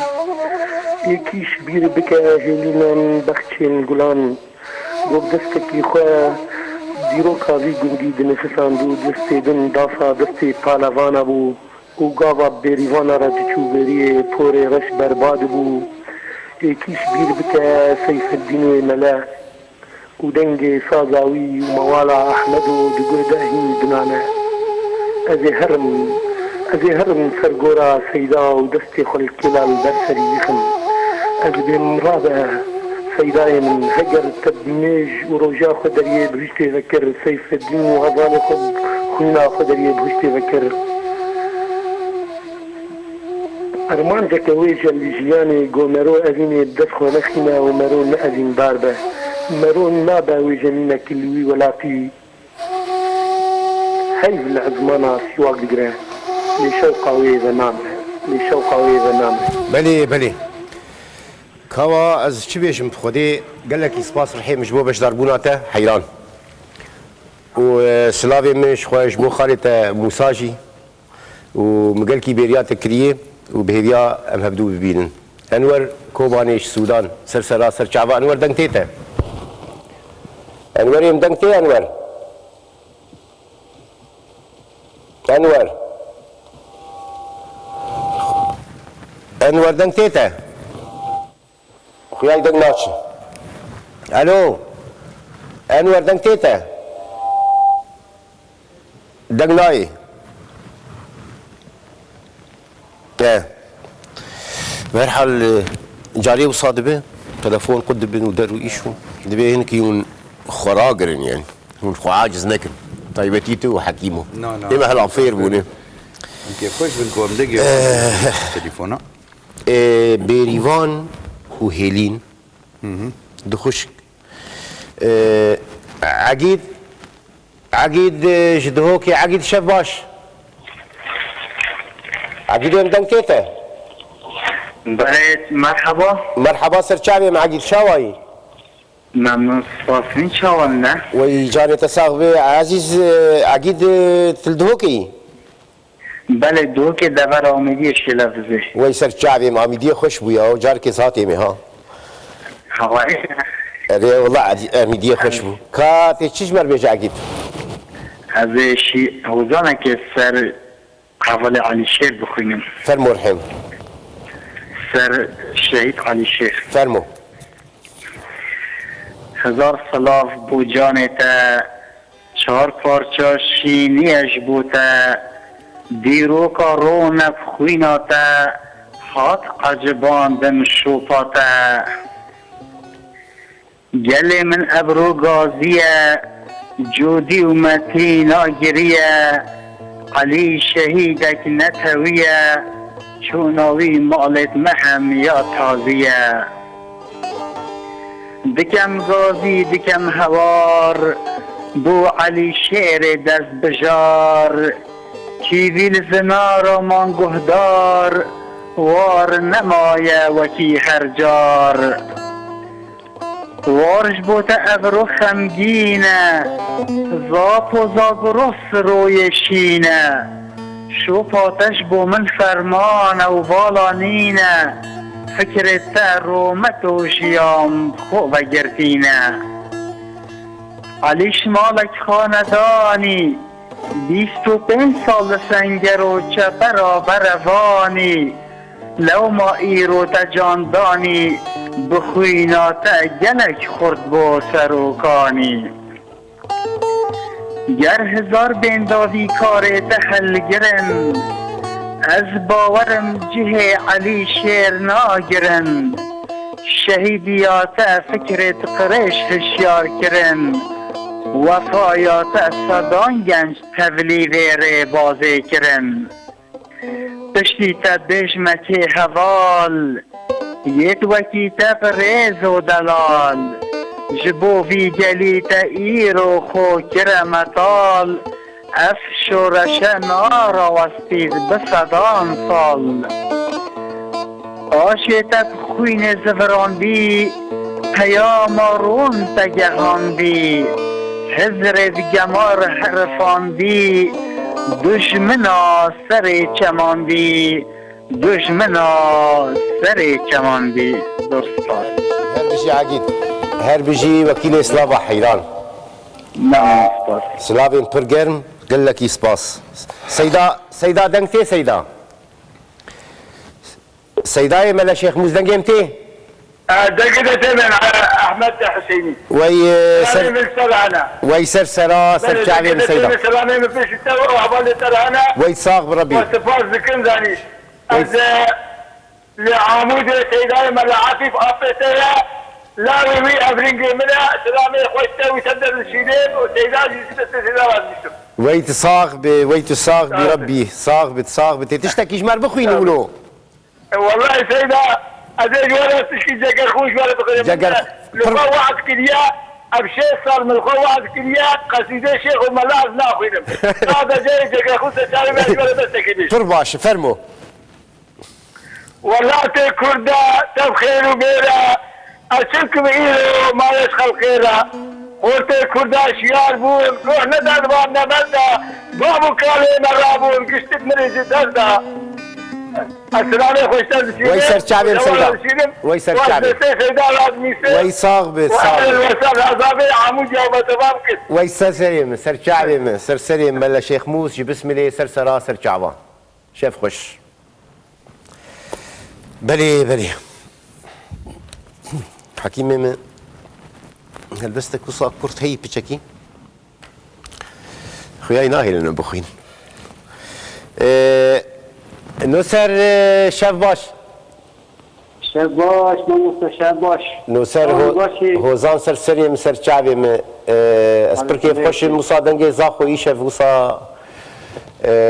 يكي شبير بكا هيلينان بختشين قلان قب دستك يخوا ديرو كاوي قندي دنفسان دو دستي دن دافا دستي پالوانا بو وقابا بيريوانا راجچو بريه پوري غش برباد بو يكي شبير بكا سيف الدين ملا ودنج صازاوي وموالا أحمد ودقوداهي دنانا أزي هرم سرقورا سيدا ودستي خل كلال برسري يخم أزي بمرابة سيداي من هجر تبنيج ورجا خدريه بهشتي ذكر سيف الدين وغضان خلنا خدريه بهشتي ذكر أرمان جكويجا اللي قومرو أذيني بدفخو نخنا ومرو نأذين باربه مرون ما باوي جمينا كلوي ولا في هاي العزمانة سواق دقرا لشوقا ويذا نامه لشوقا ويذا نامه بلي كوا از چی بیشم خودی قال لك اسپاس رحی مجبور باش ضربوناته حیران و سلاوی مش خوش مو خالت موساجي ومقال كي بيريات كريه وبهديا ام هبدو ببينن انور كوبانيش سودان سرسرا سرچاوا انور دنگتيته انور يم دنگتي انور دنگتيته خوياي دنگناچ الو انور دنگتيته دنگناي مرحل جاري وصادبه تلفون قد بن ودرو ايشو دبي هنك يون خراقرن يعني هون عاجز نكن طيبتيتو وحكيمو ديما هالعفير بوني انت خوش بنكم دقي تليفونا بيريفان وهيلين دخشك عقيد جدهوكي عقيد شباش عقيد يوم دنكيته بلد مرحبا سرچاوي مع عقيد شاواي ممنون صافين شاولنا ويجاني تساغبي عزيز عقيد تلدهوكي بله دوكي دفر آمدی شلافزه وي سرچاوي مع آمدی خوش بويا وجار كساتي مها هواي اره والله آمدی خوش بو كاتي چيش مر بيجا عقيد هذا شيء هوزانا که سر حوالي علي شير بخوينم فرمو رحم سر شهيد علي شير فرمو هزار صلاف بو جانتا چهار پارچا شینیش بوتا دیروکا رونف خویناتا هات قجبان دم شوپاتا گل من ابرو گازیه جودی و متینا گریه علی شهیدک نتویه چوناوی مالت مهم یا تازیه دکم غازی دکم هوار بو علی شیر دست بجار کی ویل زنار من گهدار وار نمایه وکی هر جار وارش بوتا ابرو خمگینه زاپ و زاگرس روی شینه شو پاتش بو من فرمان و بالانینه فکرت رومت و شیام خوب گرتینه علیش مالک خاندانی 25 سال سنگر و چه برابر وانی لو ما ایرو تا جاندانی بخویناتا گلک خورد با سروکانی گر هزار بنداوی کار تحل گرن از باورم جه علی شیر ناگرن شهیدیات فکرت قرش هشیار کرن وفایات صدان گنج تبلیغ ره بازی کرن پشتی تا بجمت حوال یک وکی تا ریز و دلال جبو وی گلی تا ایرو خو کرمتال اف شورش نارا وستید بصدان سال آشتت خوین زفران بی پیام رون تگهان بی حضرت گمار حرفان بی دشمنا سر چمان بی دشمنا سر چمان بی دوستان هر بجي عقيد هر بجي وكيل سلافا حيران نعم استاذ سلافين برجرم قال لك يسباس سيدا دنگتي سيدا ملا شيخ موز دنگمتي دقيقة من أحمد حسيني وي سرسرا سرشعبي من سيدا سلامي ما فيش التوى وعبالي ترهنا وي صاغ بربي وصفار ذكر ذاني أز لعمود سيداي ملا عاطف أفتيا لا وي أفرنجي منها سلامي خوشتا ويسدد الشيدين وسيداي سيدا وزيشم وي تصاغ بربي صاغ بتشتكي جمال بخوي نقولو والله سيدا أدري ولا تشكي جاكر خوش ولا بقول جاكر لقوا واحد كليا أبشي صار من لقوا واحد كليا قصيدة شيخ وملاذ ناخذهم هذا جاي جاكر خوش تشاري ما ولا بس كذي فرباش فرمو والله تكردا تبخير وبيرا أشوفكم إيرو ما يشخل خيرا قلت كردا شيار بون روح ندر بان نبدا بابو كالي مرابون قشتت مريج دردا السلام عليكم ويسر شعبي مسيدا ويسر شعبي ويصاغ ويسر سريم سر شعبي سر سريم ملا شيخ موس بسم الله سر سرا سر شعبان شاف خوش بلي حكيمي من هلبستك وصاك كرت هي بتشكي خوياي ناهي لنا بخوين نوسر شف باش شف باش نوسر هوزان سر سريم سر شعبي من اسبر كيف خوش المصادنجي زاخو يشف وصا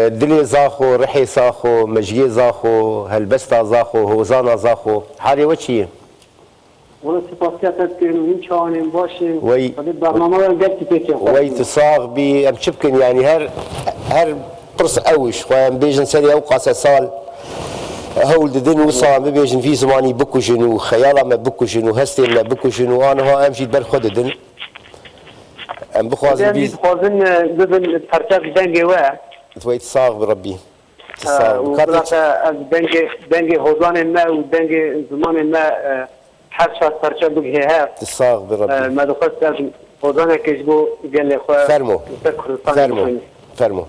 دلي زاخو رحي زاخو مجيي زاخو هلبستا زاخو هوزانا زاخو حالي وشي والله سپاسیاتت کنم این چانیم باشیم وی برنامه رو گفتی پیچه وی تصاغ بي ام شبكن يعني هر برس اوش خوام بيجن سري او قاسة سال هول ددن وصا ما بيجن في زماني بكو جنو خيالا ما بكو جنو هستي ما بكو جنو انا ها امشي بر خود ددن ام بخوازن بيز بخوازن ددن فرشاك دنگي واه توي تصاغ بربي تصاغ وكذلك دنگي هوزان ما ودنگي زمان ما حرشا فرشا بگه تصاغ بربي ما دخلت هوزان كجبو قال لي خواه فرمو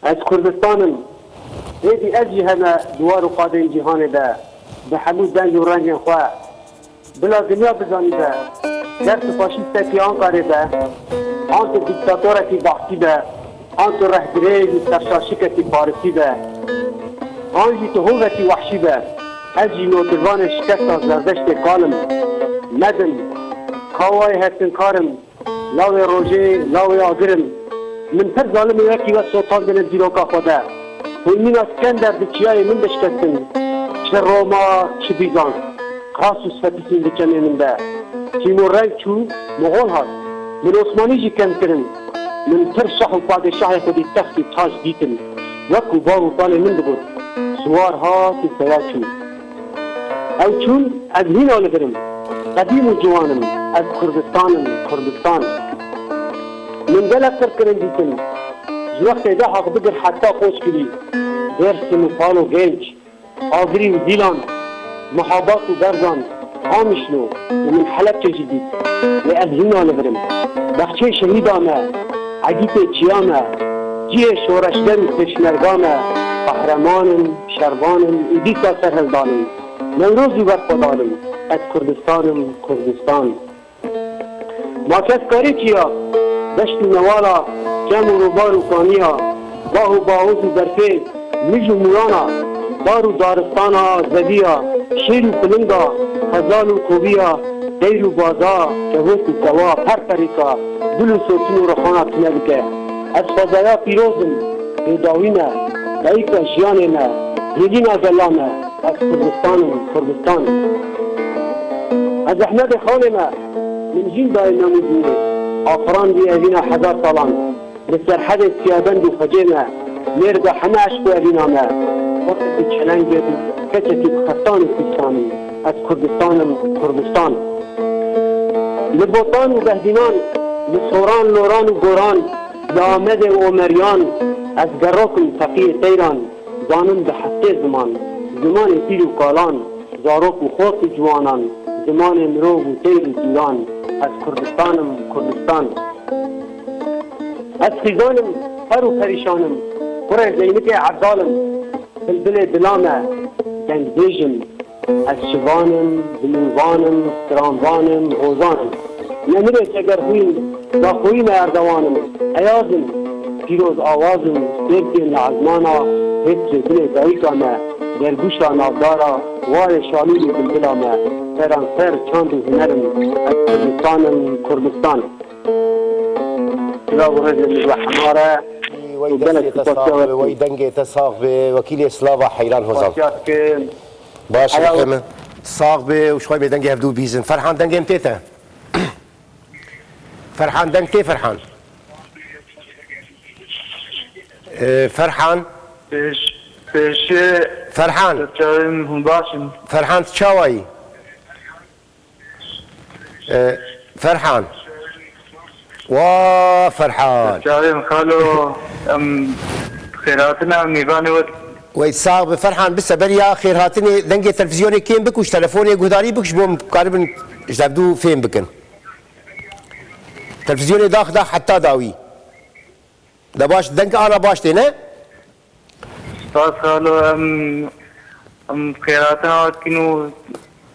از کردستانم ایدی از جهنه دوار و قادم جهانه ده به حمود دنگ و رنگ خواه بلا دنیا بزانی ده درس فاشیسته که آن کاره ده آن تو دیکتاتوره که بحثی ده آن تو رهگره سرشاشیکه که پارسی ده آن جی تو هوه که وحشی ده از جی نوتوان شکست از زردشت کالم مدن کاوای هستن کارم لاوی روژه لاوی آگرم من پر ظالم یکی و سلطان دن زیروکا خوده و من اسکندر دچیای من بشکستن چه روما چه بیزان قاسوس فتیسین دچنه من ده تیمور رنگ چو مغول هست من عثمانی جی کم کرن من پر شاه و پادشاه خودی تختی تاج دیتن وکو باو طال من دبود سوار ها تی سوار چون او چون از هین آل برم قدیم و جوانم از کردستان من دلت تركن ديتن جوقت ده حق بقر حتى خوش كلي درس مفال وجنج آغري وديلان محابات وبرزان عامشلو ومن حلب جديد از هینا لبرم بخچه شهیدامه عدیت چیامه جیه شورشدن پشمرگامه قهرمانم شربانم ایدیسا سرهلدانم نوروزی برخودانم از کردستانم کردستان ما کس کاری چیا دشت نوالا جم و روبار و کانیا باه و باوز و برفه میج و مورانا دار و دارستانا زدیا شیر و پلنگا خزال و کوبیا دیر و بازا جهوت و سوا پرپریکا دل و سوچین و رخانا کنبکه از فضایا پیروزم بیداوینه دایکا جیانه هیدینا گلانه از کردستانم کردستان از احمد خانمه من جین دای نمودینه آفران دی اوینا 1000 سالان بسرحد سیادند و خجیمه مرد همه عشق و اوینامه وقت چلنگ کچکی خستان و کستانی از کردستانم کردستان لبوتان و بهدینان لسوران لوران و گوران لآمد و عمریان از گروکم تقیه تیران زانم به حسه زمان پیر و کالان زاروک و خوک و جوانان زمان مرو و تیر و تیران از کردستانم کردستان از خیزانم پر و پریشانم پر زینک عبدالم بلبل دلامه دنگ بیجم از شوانم دلوانم ترانوانم غوزانم نمیره چگر خویم با خویم اردوانم ایازم پیروز آوازم سیرکی لعزمانا هیچ دل دایکامه در گوشا نافدارا وای شالیل بلبلامه سران سر چاند و هنرم از کردستانم کردستان سلام رجل و حماره وی دنگی تساق به وکیل اسلاوا حیران هزال باش رحمه ساق به وشوي بدنجي هبدو بيزن فرحان دنجي متيتا فرحان دنجي فرحان فرحان پیش فرحان فرحان تشاوي فرحان فرحان چاریم خالو خیراتنا میبانی ود ويتصاغ بفرحان بس بريا خير هاتني دنجي تلفزيوني كين بك وش تلفوني قداري بكش بوم قارب جابدو فين بكن تلفزيوني داخ حتى داوي ده باش دنك انا باش تينا استاذ خالو ام خيراتنا كنو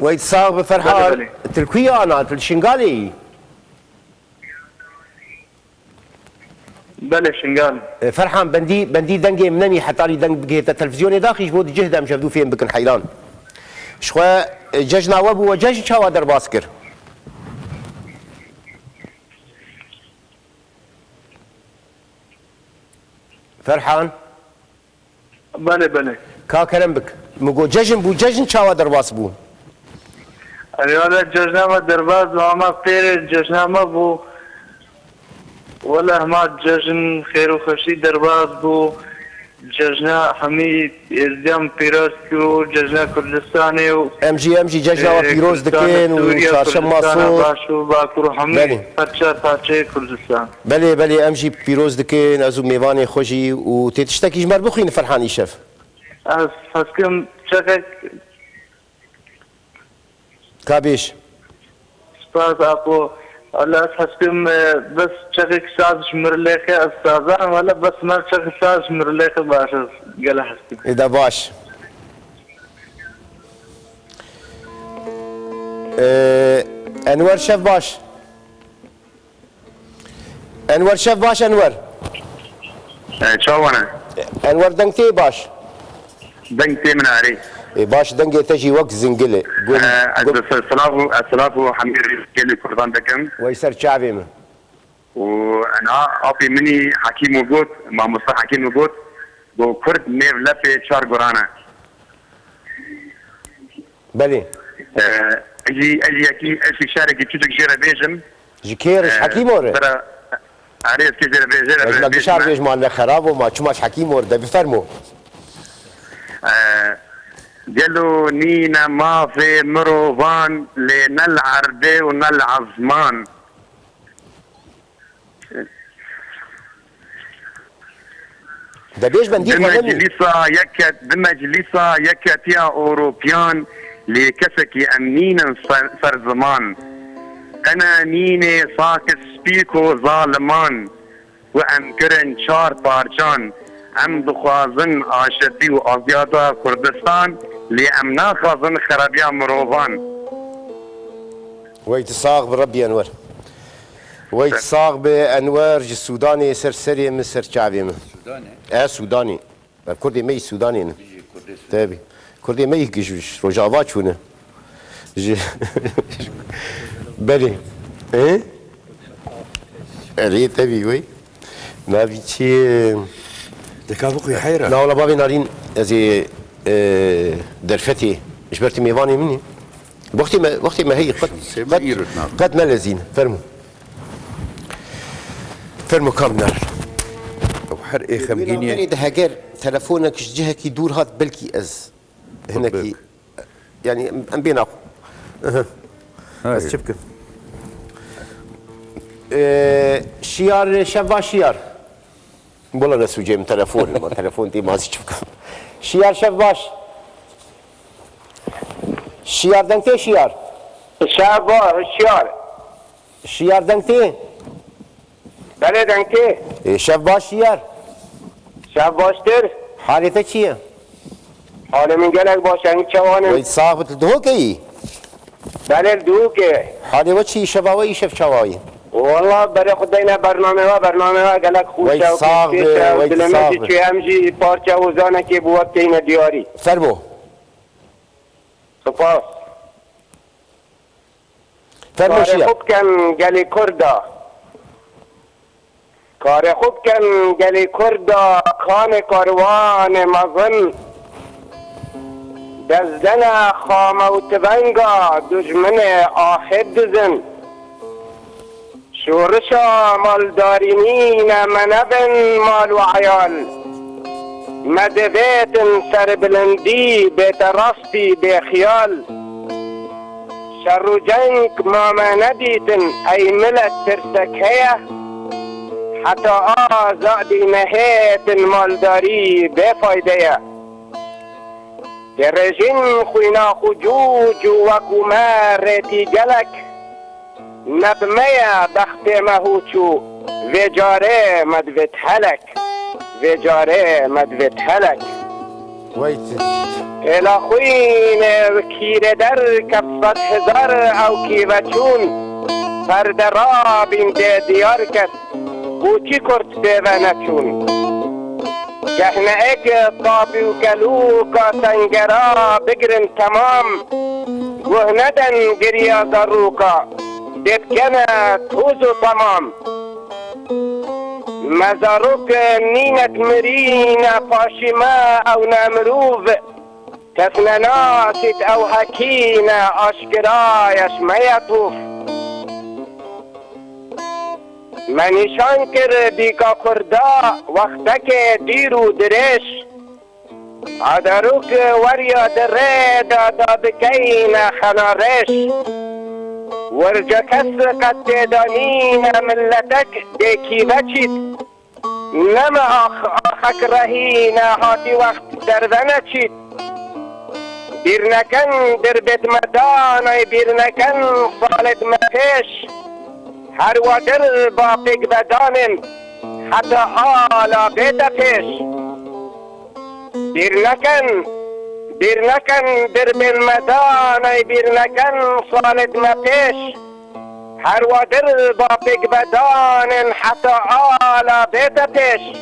ويتصاغ بفرحان تلكوية انا تلشنغالي بله شنغال فرحان بندي دنجي منني حتى لي دنج بقيت التلفزيون داخل جبود جهد مش بدو فين بكن حيران شخوا ججنا وابو وجج شاوا در باسكر فرحان بله كا كلام بك مگو ججن بو ججن شاوا در باس بو ايوه ججنا درباز وما غير ججنا ما بو ولا ما ججن خير وخشي درباز بو ججنا حميد ازديام بيروسكو ججنا كردستاني و ام جي ججنا وبيروز دكين وشاشم ماسور باشو باكرو حميد فرشا كردستان بله ام جي بيروز دكين ازو ميواني خوشي وتتشتكي جمر بخين فرحاني شف از حسكم شكك كابيش سباز اكو ولا حسكم بس شكك ساز شمرليخي استاذان ولا بس ما شكك ساز شمرليخي باش قال حسكم اذا باش انور شف باش انور شف باش انور شاوانا انور دنگتي باش دنگتي من عري باش دنگي تجي وقت زنقله السلام حميد كيلي كردان دكم ويسر شعبي من وانا ابي مني حكيم وجود مع مصطفى حكيم وجود بو كرد نيف لفي شار قرانا بلي اجي اكي شارك تشوتك جيرا بيجم جكيرش حكيم ور ترى عريس كي جيرا بيجم لا بشار بيج ما خراب وما تشماش حكيم ور ده بفرمو قالوا نينا ما في مروفان لنل عربي ونل عظمان ده بيش بندي بمجلسة يكت يا أوروبيان لكسك أمنين فرزمان قنانین ساک سپیک و ظالمان و امکرن چار پارچان ام دخوازن آشتی و آزیادا کردستان لی ام ناخوازن خرابیا مروفان ويتصاغ بربي انور ويتصاغ بانوار جي السوداني سرسري من سر شعبي من سوداني كردي مي سوداني تابي كردي مي جيش رجعات شونه بلي ايه ري تابي وي ما بيتشي دكابوك يا حيرة لا والله بابي نارين ازي درفتي جبرتي ميواني مني وقتي ما هي قد ما لزين فرمو كامنر او حرقي خمجيني يعني ده هاجر تلفونك جهك يدور هات بلكي از هناك يعني ام بين اخو بس شبكه شيار شبا شيار والله نسو جاي من تلفون دي ما شبكه شيار شباش شیار دنگته شیار شیار دنگته بله دنگته شب باش شیار شب باشتر حالته چیه؟ حال من گلک باشه این چوانم وید صاحبت دو که بله دو که حالی و چی شباوی شف چوایی والله برای خداینا برنامه ها گلک خوشه و کشیشه و دلمزی چوی همجی پارچه و زانه که بواب تین دیاری فرمو سپاس فرمو شیار کار خوب کن گلی کردا کار خوب کن گلی کردا کان کاروان مزن دزدن خامه و تبنگا دجمن آخد دزن شورشا مالدارینین منبن مال و عیال مدبیت سر بلندی بیت راستی بی خیال شر و جنگ ما ندیدن ای ملت ترسکیه حتی آزادی نهیت مالداری بی فایده در رژین خوینا خجوج و وکومه ریتی گلک نبمه بخت مهوچو ویجاره مدویت هلک ویجاره مدویت هلک الا خوین کیر در کفت هزار او کیوچون فرد را بینده دیار کس بوچی کرد بیونچون گهنه اک طابی و کلو کا سنگرا بگرن تمام گهندن گریا دروکا دبکنه توز و تمام مزاروک نینت مرین پاشیما او نمروف کسن ناسیت او حکین آشکرایش میطوف منیشان کر بیکا کردا وقتک دیر و درش عدروک وریا دره دادا بکین خنارش ورجا کس قد دانین ملتک دیکی بچید نم آخک رهین هاتی وقت دردن چید بیر نکن در بیت مدان بیر نکن صالد مپیش هر وادر با پیگ بدانم حتی آلا بیت پیش بیر نکن در بیت مدان بیر نکن صالد مپیش هر وادر با پیگ بدانم حتی آلا بیت پیش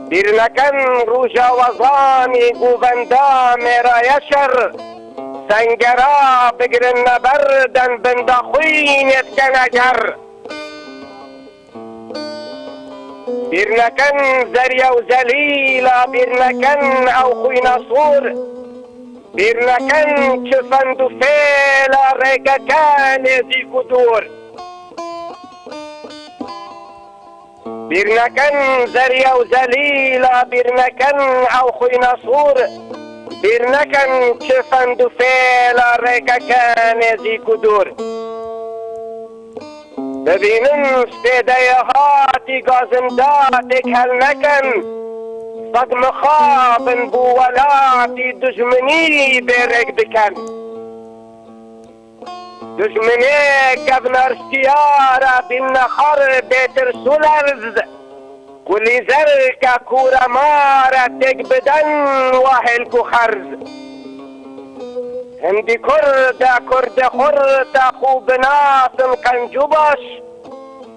بیر نکن روژا وزانی گووندا میرای شر سنگرا بگرن نبردن بندا خوینت کنگر بیر نکن زریا و زلیلا بیر نکن او خوین صور بیر نکن چفند و فیلا ریگکن زیگ و دور بیر نکن زریا و زلیلا بیر نکن او خوین صور بیر نکن چفند و فیلا ریگکن زیگ و دور ببینن سپیده هاتی گازندات کل نکن صد مخابن بولاتی دجمنی بیرگ بکن دشمنه گبنرستیارا بین نخار بیتر سولرز کلی زر که کورمارا تک بدن و هلکو خرز هندی کرد خورد خوب ناسم کنجو باش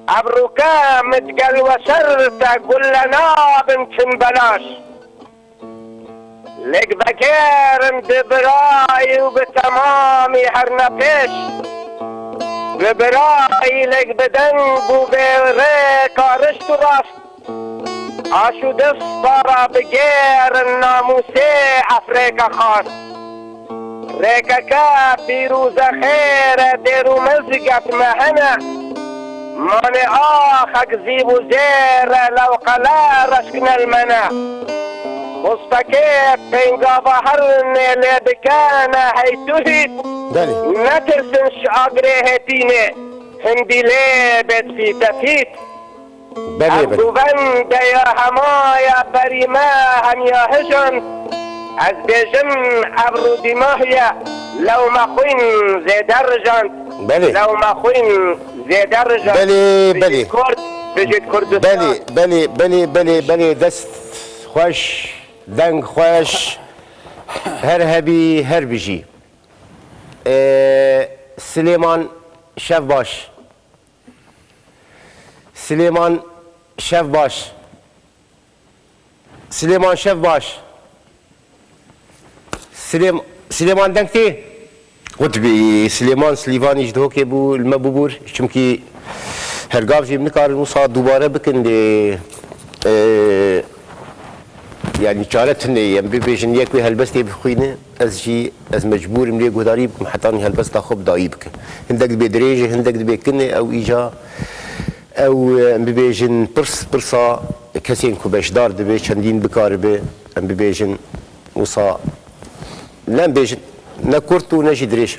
ابروکا متگل و سر تا گل نابن چن بلاش لگ بکرم دبرای و به تمامی هر نپیش ببرای لگ بدن بو بیره کارش تو راست آشو دست بارا بگیر ناموسه افریقا خواست ریکا پیروز خیر دیرو مزگت مهنه مانع آخک زیب و زیر لو قلا رشکن المنه مستکه پینگا بحر نیله بکانه هیتوهید نترسنش آگره هتینه هندی لی بیت فی تفید ابدوون دیا همایا بریما همیا هجن از بیجم ابرو دیماهیا لو مخوین زیدر جان لو مخوین زیدر جان بله بجید کردستان بله دست خوش دنگ خوش هر هبی هر بجی سلیمان شف باش سلیمان شف باش سلیمان دنگتی قطبی سلیمان سلیوانی جدو که بو المبوبور چونکی هرگاف جیب نکار نوصا دوباره بکن دی يعني شارتني يم بيجن يكوي هالبستي بخوينه از مجبور ملي قداري بكم حتى اني هالبستا خب ضايبك هندك بدريجه هندك بكنه او ايجا او بيجن برصا كسين كوباش دار دبي چندين بكاربه ام بيجن وصا لم بيجن نكورتو نجي دريش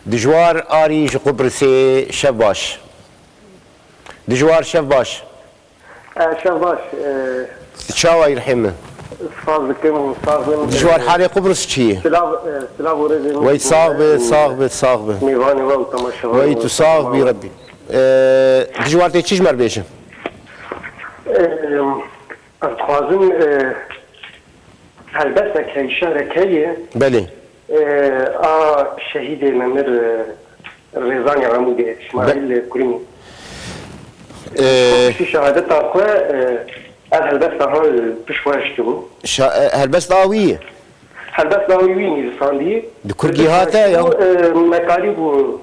دجوار اري قبرسي شباش دجوار شباش شاوي رحمه دجوار حالي قبرص چیه؟ وی صاغبه وی تو صاغ بی ربی دجوار تی چیش مر بیشه؟ از خوازم هلبسه که شهر کیه بله شهید ممر ریزانی عمودی اسماعیل کرینی شهادت آقا هلبست هال پشواشتی بود هلبست آویه؟ هلبست آویه نیستاندی دکرگی هاته یا؟ مکاری بود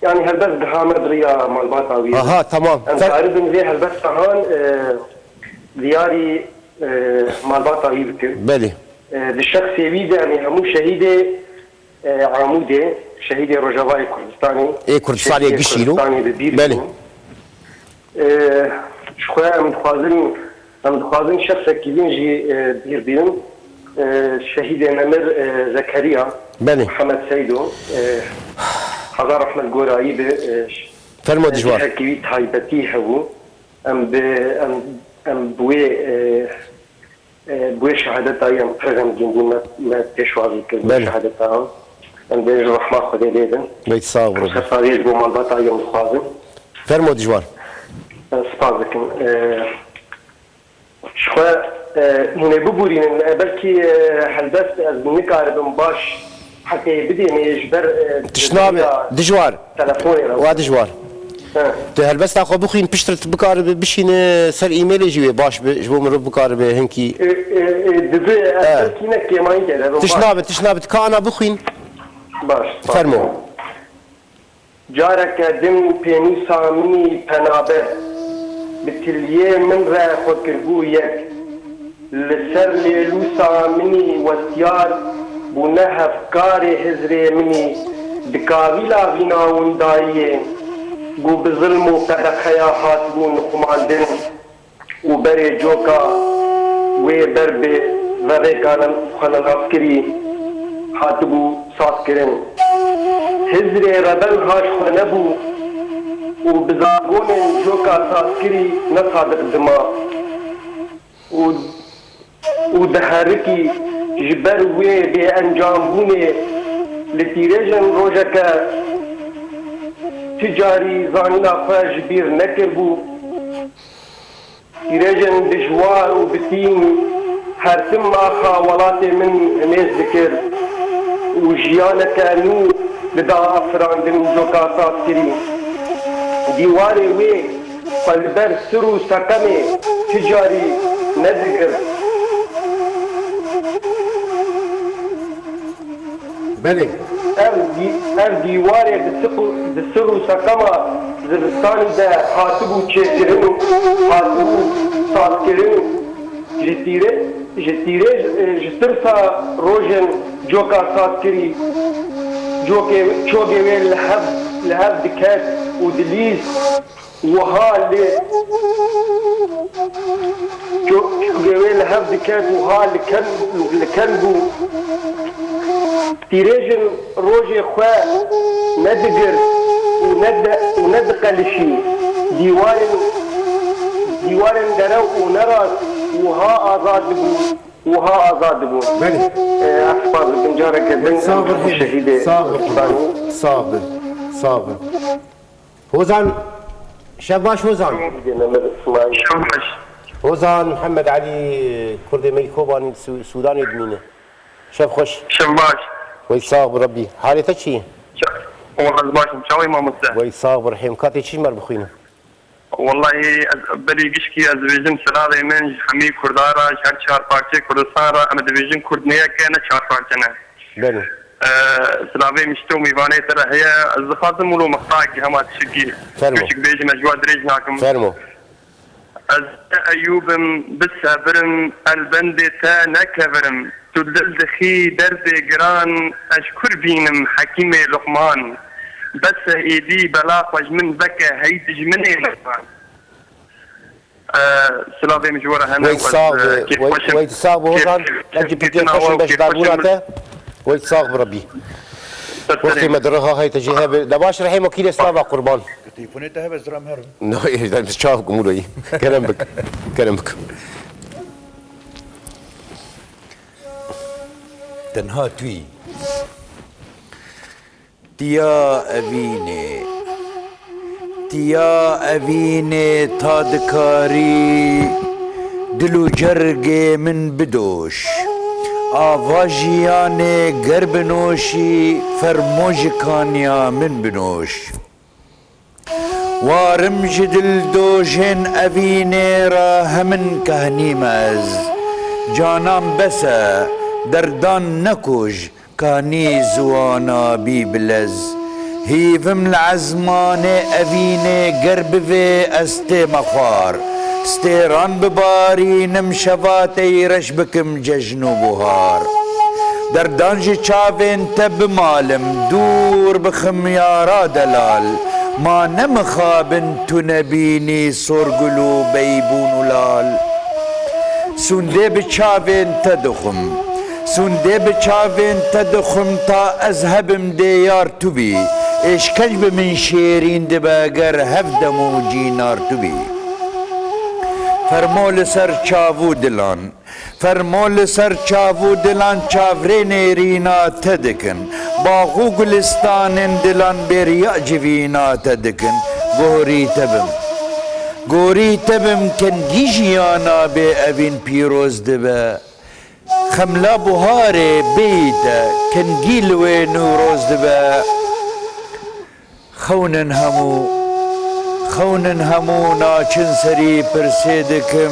يعني هلبست دهامد ريا مالبات آویه آها تمام عارضم زي هلبست هال دياري مالبات آویه بكر بله الشخص يبيد يعني همو شهيد عمودي شهيد رجوائي كردستاني كردستاني قشيلو بله شخويا متخوازن شخص كيفين جي بير بيهم شهيد نمر زكريا بله محمد سيدو حضار احمد قورائي فرمو دجوار كيفي تايبتي هو ام بوي شهادت ايام فرغم جنبون ما تشوازي كل شهادت ايام ام بيج رحمة خدي ليدن بيت صاغر وخصاري جو مالبات ايام خوازن فرمو دجوار سپاسکم شخوا هونه ببورین بلکی هلبست از نکاربم باش حتی بدیم یجبر تشنابه دجوار تلفونی رو و دجوار تو هلبست آخو بخوین پشترت بکار بشین سر ایمیل جوی باش جبو مرو بکار به هنکی دبی بلکی نکی ماین کرده تشنابه کانا بخوین باش فرمو جارك دم بيني سامي پنابه بتليه من را خود کرگو یک لسر لیلو سامنی وستیار بونه هفکار هزره منی دکاویلا ویناون دایه گو بظلم و قدقیا حاتبون خماندن و بره جوکا و بربه و ریکانم خانن افکری حاتبو ساس کرن هزره ربن هاش خنبو و بزاگون جوکا ساسکری نصادق دما و دهارکی جبر وی بی انجام بونه لتیرجن روژه که تجاری زانینا خواه جبیر نکر بو ایرجن دجوار و بتین هرتم آخا ولات من همیز ذکر و جیانتا نو لدا افراندن جوکاتات کری دیواری وی قلبر سر و سقم تجاری ندکر بله ev dîwarê di sir û seqema zivistanê de hatibû çêkirin û hatibû salkirin ji tîrê ji tirsa rojên joka salkirî çokê wê li hev diket û dilîz wiha lê çokê wê li hev diket wiha li ken bû تيريجن روجي خوا ندقر وندقلشي ديوارن درو ونراس وها آزاد بو بله أحفظ بنجارك صابر شهيدة صابر هوزان شباش هوزان هوزان محمد علي كردي ميكوباني سوداني دمينه شب خوش شباش ويصاغ بربي حالتك شي؟ والله باش مشاوي ما مستح ويصاغ برحيم كاتي شي مر بخوينا والله بلي قشكي ازويجن سلاله من حمي كردارا شهر بارتي كردستان را انا ديفيجن كردنيه كان شهر بارتنا بله سلاوي مشتو ميواني ترى هي الزخازم ولو مقطعك هما تشكي كشك بيجن اجوا دريج ناكم فرمو ايوب بالصبرم البند تا نكبرم تدل دخي درد جران اشكر بينم حكيم لقمان بس ايدي بلا خوش من بكى هيدج من لقمان سلافي مجوره هنا ويتصاغ وهان اجي بيتين خوشن باش دابولاته ويتصاغ بربي وقتي مدرها هاي تجيها دباش رحيم وكيل اسلام قربان تليفونيتها بس درام هرم نو ايه تشاف قمولي كلامك تنها توی تیا اوینه تا دکاری دلو جرگ من بدوش آواجیان گر بنوشی فرموج کانیا من بنوش وارم جدل دوجن اوینه را همن کهنی مز جانم بسه دردان نکوش کانی زوانا بی بلز هیفم العزمان اوینه گرب و استه مخوار ستیران بباری نمشواتی رش بکم ججن و بهار دردان جی چاوین تب مالم دور بخم یارا دلال ما نمخابن تو نبینی سرگلو بیبون لال سونده بچاوین تدخم سونده بچاوین تدخم تا ازهبم دیار تو بی اشکج به من شیرین دباگر هفدم و جینار تو بی فرمول سر چاوو دلان فرمول سر چاوو دلان چاورین رینا تدکن باغو گلستان دلان بریا جوینا تدکن گوری تبم کن گیجیانا به اوین پیروز دبه خملا بهاره بیده کنگیلوه نوروز دبه خونن همو ناچن سری پرسیدکم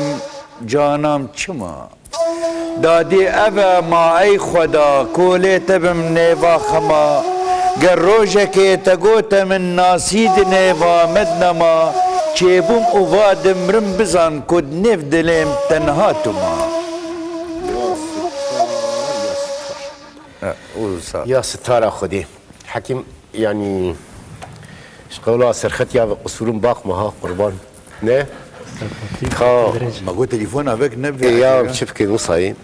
جانم چما دادی اوه ما ای خدا کوله تبم نیوا خما گر روژه که تگوت من ناسید نیوا مدنما چیبوم اوادم رم بزن کد نف دلیم تنها توما يا ستار خدي حكيم يعني شقولا سرخت يا قصورم باق مها قربان نه ما قلت تليفون افيك نبي يا شبكي نصاي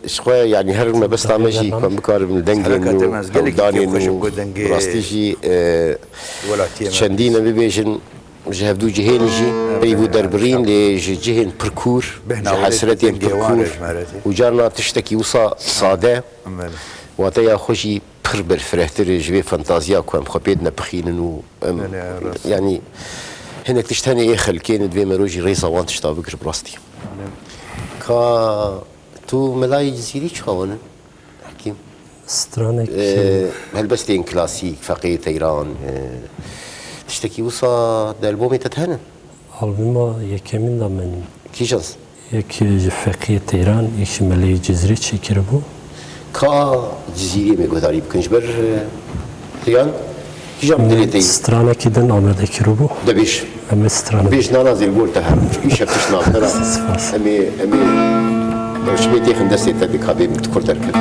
شقولا يعني هرنا بس تعمجي كان بكار من دنجن داني راستيجي شندينا ببيجن جهبدو جهينجي بريبو دربرين لجهن بركور حسرتين بركور وجارنا تشتكي وصا صادة واتیا خوشی پر بالفرهتر جوی فانتازیا كوام خبيدنا بخينن و يعني هناك تشتني ايه خلكين دوي مروجي ريصا وان تشتا بكر براستي كا تو ملاي جزيري شخوان حكيم سترانك هالبستين كلاسيك فقيه تيران تشتكي وصا دالبومي تتهنن ألبوما يكمن من كيجاز يك فقيه تيران يك ملاي جزيري تشكر بو كا جزيري مقداري بكنش بر تيان كيجام دليتي سترانا كيدن آمده كربو دبيش أما سترانا بيش نانازل قول تهر كيش بيش نام ترى امي شبيتي خندستي تبي كابي متكور تركب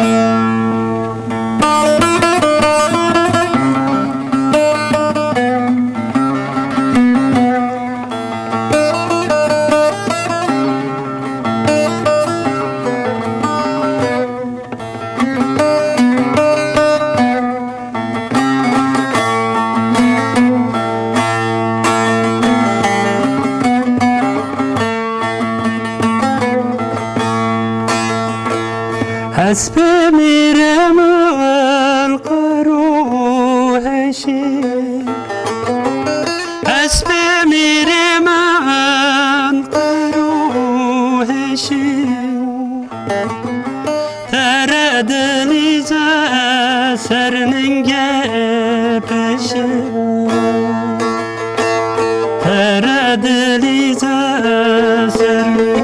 حسب میرم القروهشی حسب میرم القروهشی تردنی سرنگه پشی تردنی سرنگه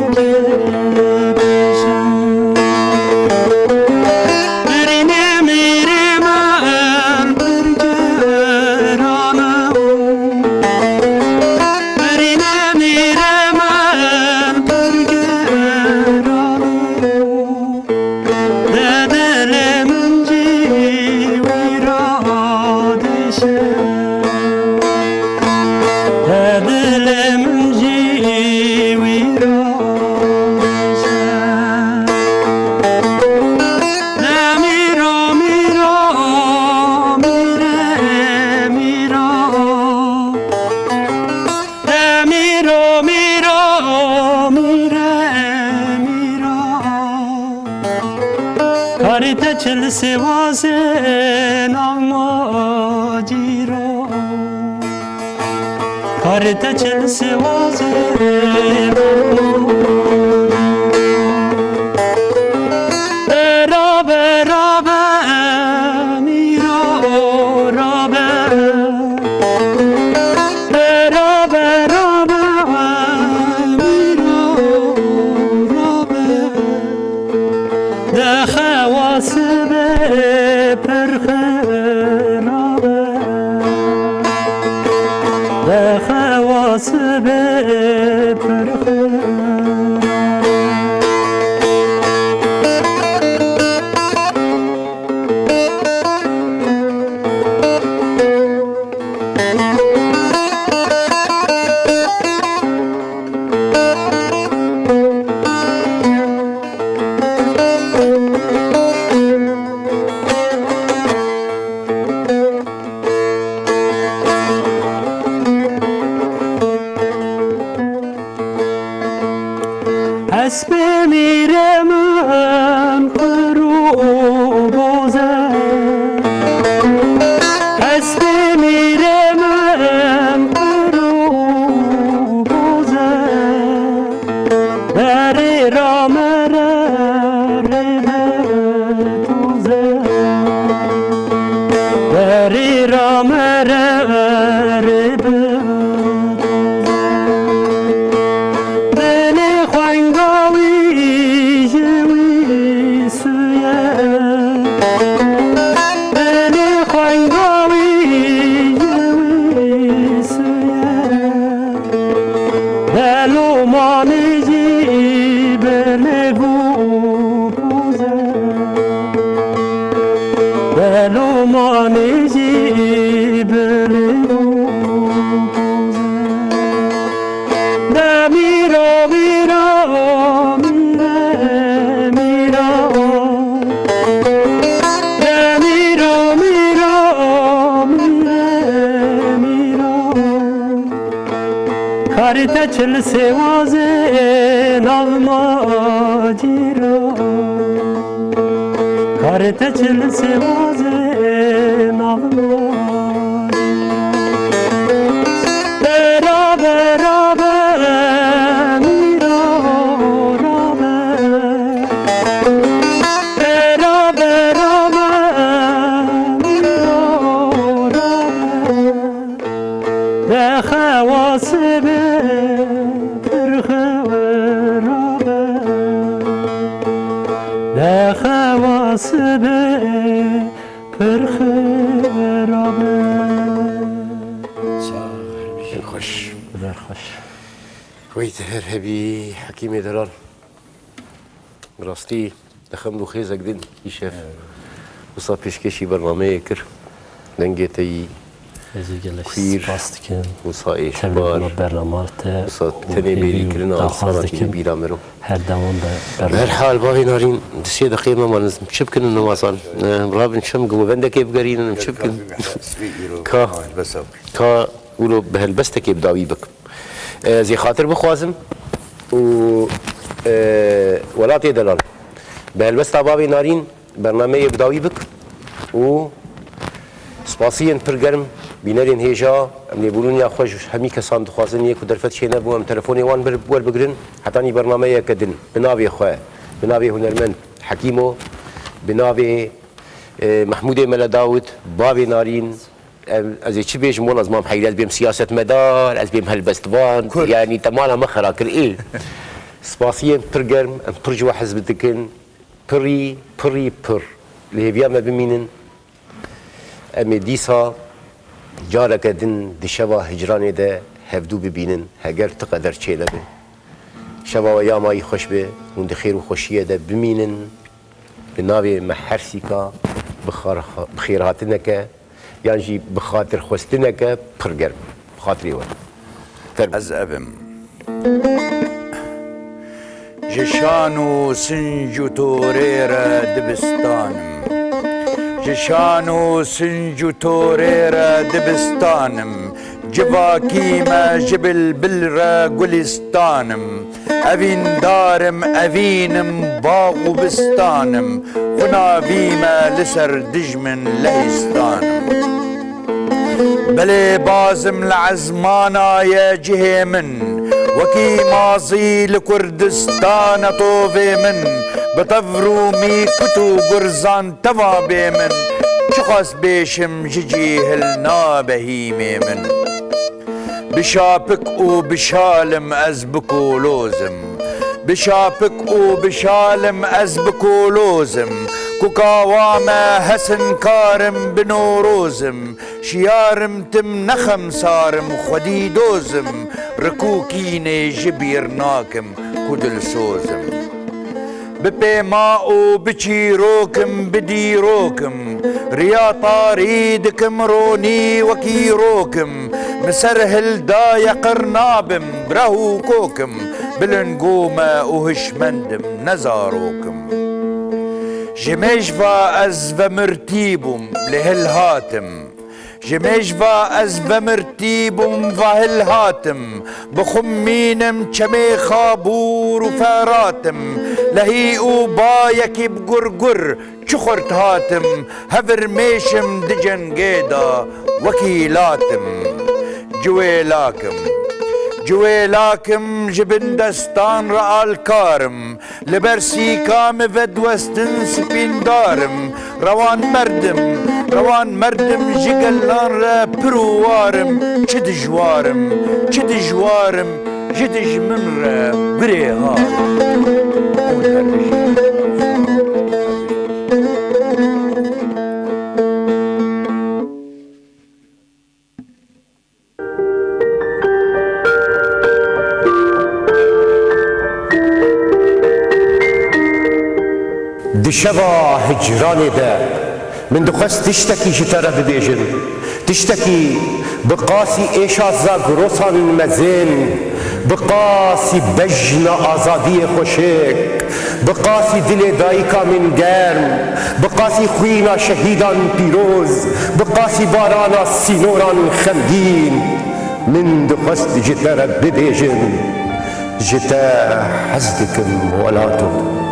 چل سوازن اما جیرو کارت چل سوازن رابه رابه میرو رابه رابه رابه میرو رابه ده خواست حسب میرم قروبوزه حسب میرم قروبوزه بری رامر ربتوزه بری رامر چل سوازن اما جیرو Yarete çil sevaze navmaz Beraber mira rabe Beraber mira rabe De havası bir rabe De havası bir rabe خوش Güzel hoş. ويت هرهبي حكيمي درار براستي دخم له خيزك دين يشاف وصا بيشكشي برنامج كر دنجتي Ezilgele Queer. spastikin وصا ايش Tebrik بار bernamartı وصا تني بيري كرنا صارت بيرا مرو her devam da هر حال باغي نارين دسي دقيقة ما نزم شبكن انه وصل رابن شم قبو بندا كيف قارين شبكن كا بس كا ولو بهالبسته كيف داوي بك زي خاطر بخوازم و ولاتي دلال بهالبسته بابي نارين برنامج بداوي بك و سپاسیان پرگرم بینرین هیجا امنی بولون یا خوش همی کسان دخوازن یک و درفت شینه بو ام تلفونی وان بر بگرن حتی نی برنامه کدن بناوی خواه بناوی هنرمند حکیمو بناوی محمود ملا داود بابی نارین از چی بیش مون از مام حیرت بیم سیاست مدار از بیم هلبستوان یعنی تماما مخرا کر ایل سپاسیان پرگرم ام پرجوا حزب دکن پری لهبیا ما بمینن امی دیسا جارک دن دشوا هجرانی ده هفدو ببینن هگر تقدر چیله به شوا و یامایی خوش به اون خیر و خوشیه ده بمینن به ناوی محرسی کا بخیرهاتنه که یعنی جی بخاطر خوستنه که پرگرم بخاطری ون از ابم جشانو سنجو توريرا دبستانم جشانو سنجو توريرا دبستانم جباكيما جبل بلرا قلستانم أفين دارم أفينم باغ بستانم خنابيما لسر دجمن لهستانم بلي بازم لعزمانا يا جهي من وكي ماضي لكردستان طوفي من بطفرومي كتو قرزان تفابي من شخص بيشم جيجي هلنا بهيمي من بشابك وبشالم أزبكو لوزم بشابك وبشالم أزبكو لوزم كوكاواما هسن كارم بنوروزم شيارم تم نخم صارم خدي دوزم ركوكيني جبير ناكم كدل سوزم ببيماء بچيروكم بديروكم رياطا ريدكم روني وكيروكم مسرهل دايا قرنابم برهوكوكم بلنقومة وهشمندم نزاروكم جميجفا أز بمرتيبم لهالهاتم جميجفا أز بمرتيبم فهالهاتم بخمينم شمي خابور وفاراتم لهيقو بايكي بقرقر شخرت هاتم هفر ميشم دجن قيدا وكيلاتم جويلاكم جبن دستان رأى كارم لبرسي كام فد وستن سبين دارم روان مردم جقلان را بروارم چد جوارم جدج من را دشوا هجرانی ده من دخست تشتكي جترا ببيجن تشتكي بقاسي ايشا زاغروسان مزين بقاسي بجن آزادي خوشك بقاسي دل دايكا من گرم بقاسي خوينا شهيدان بيروز بقاسي بارانا سينوران خمگين من دخست جترا ببيجن جتا حزدكم ولاتو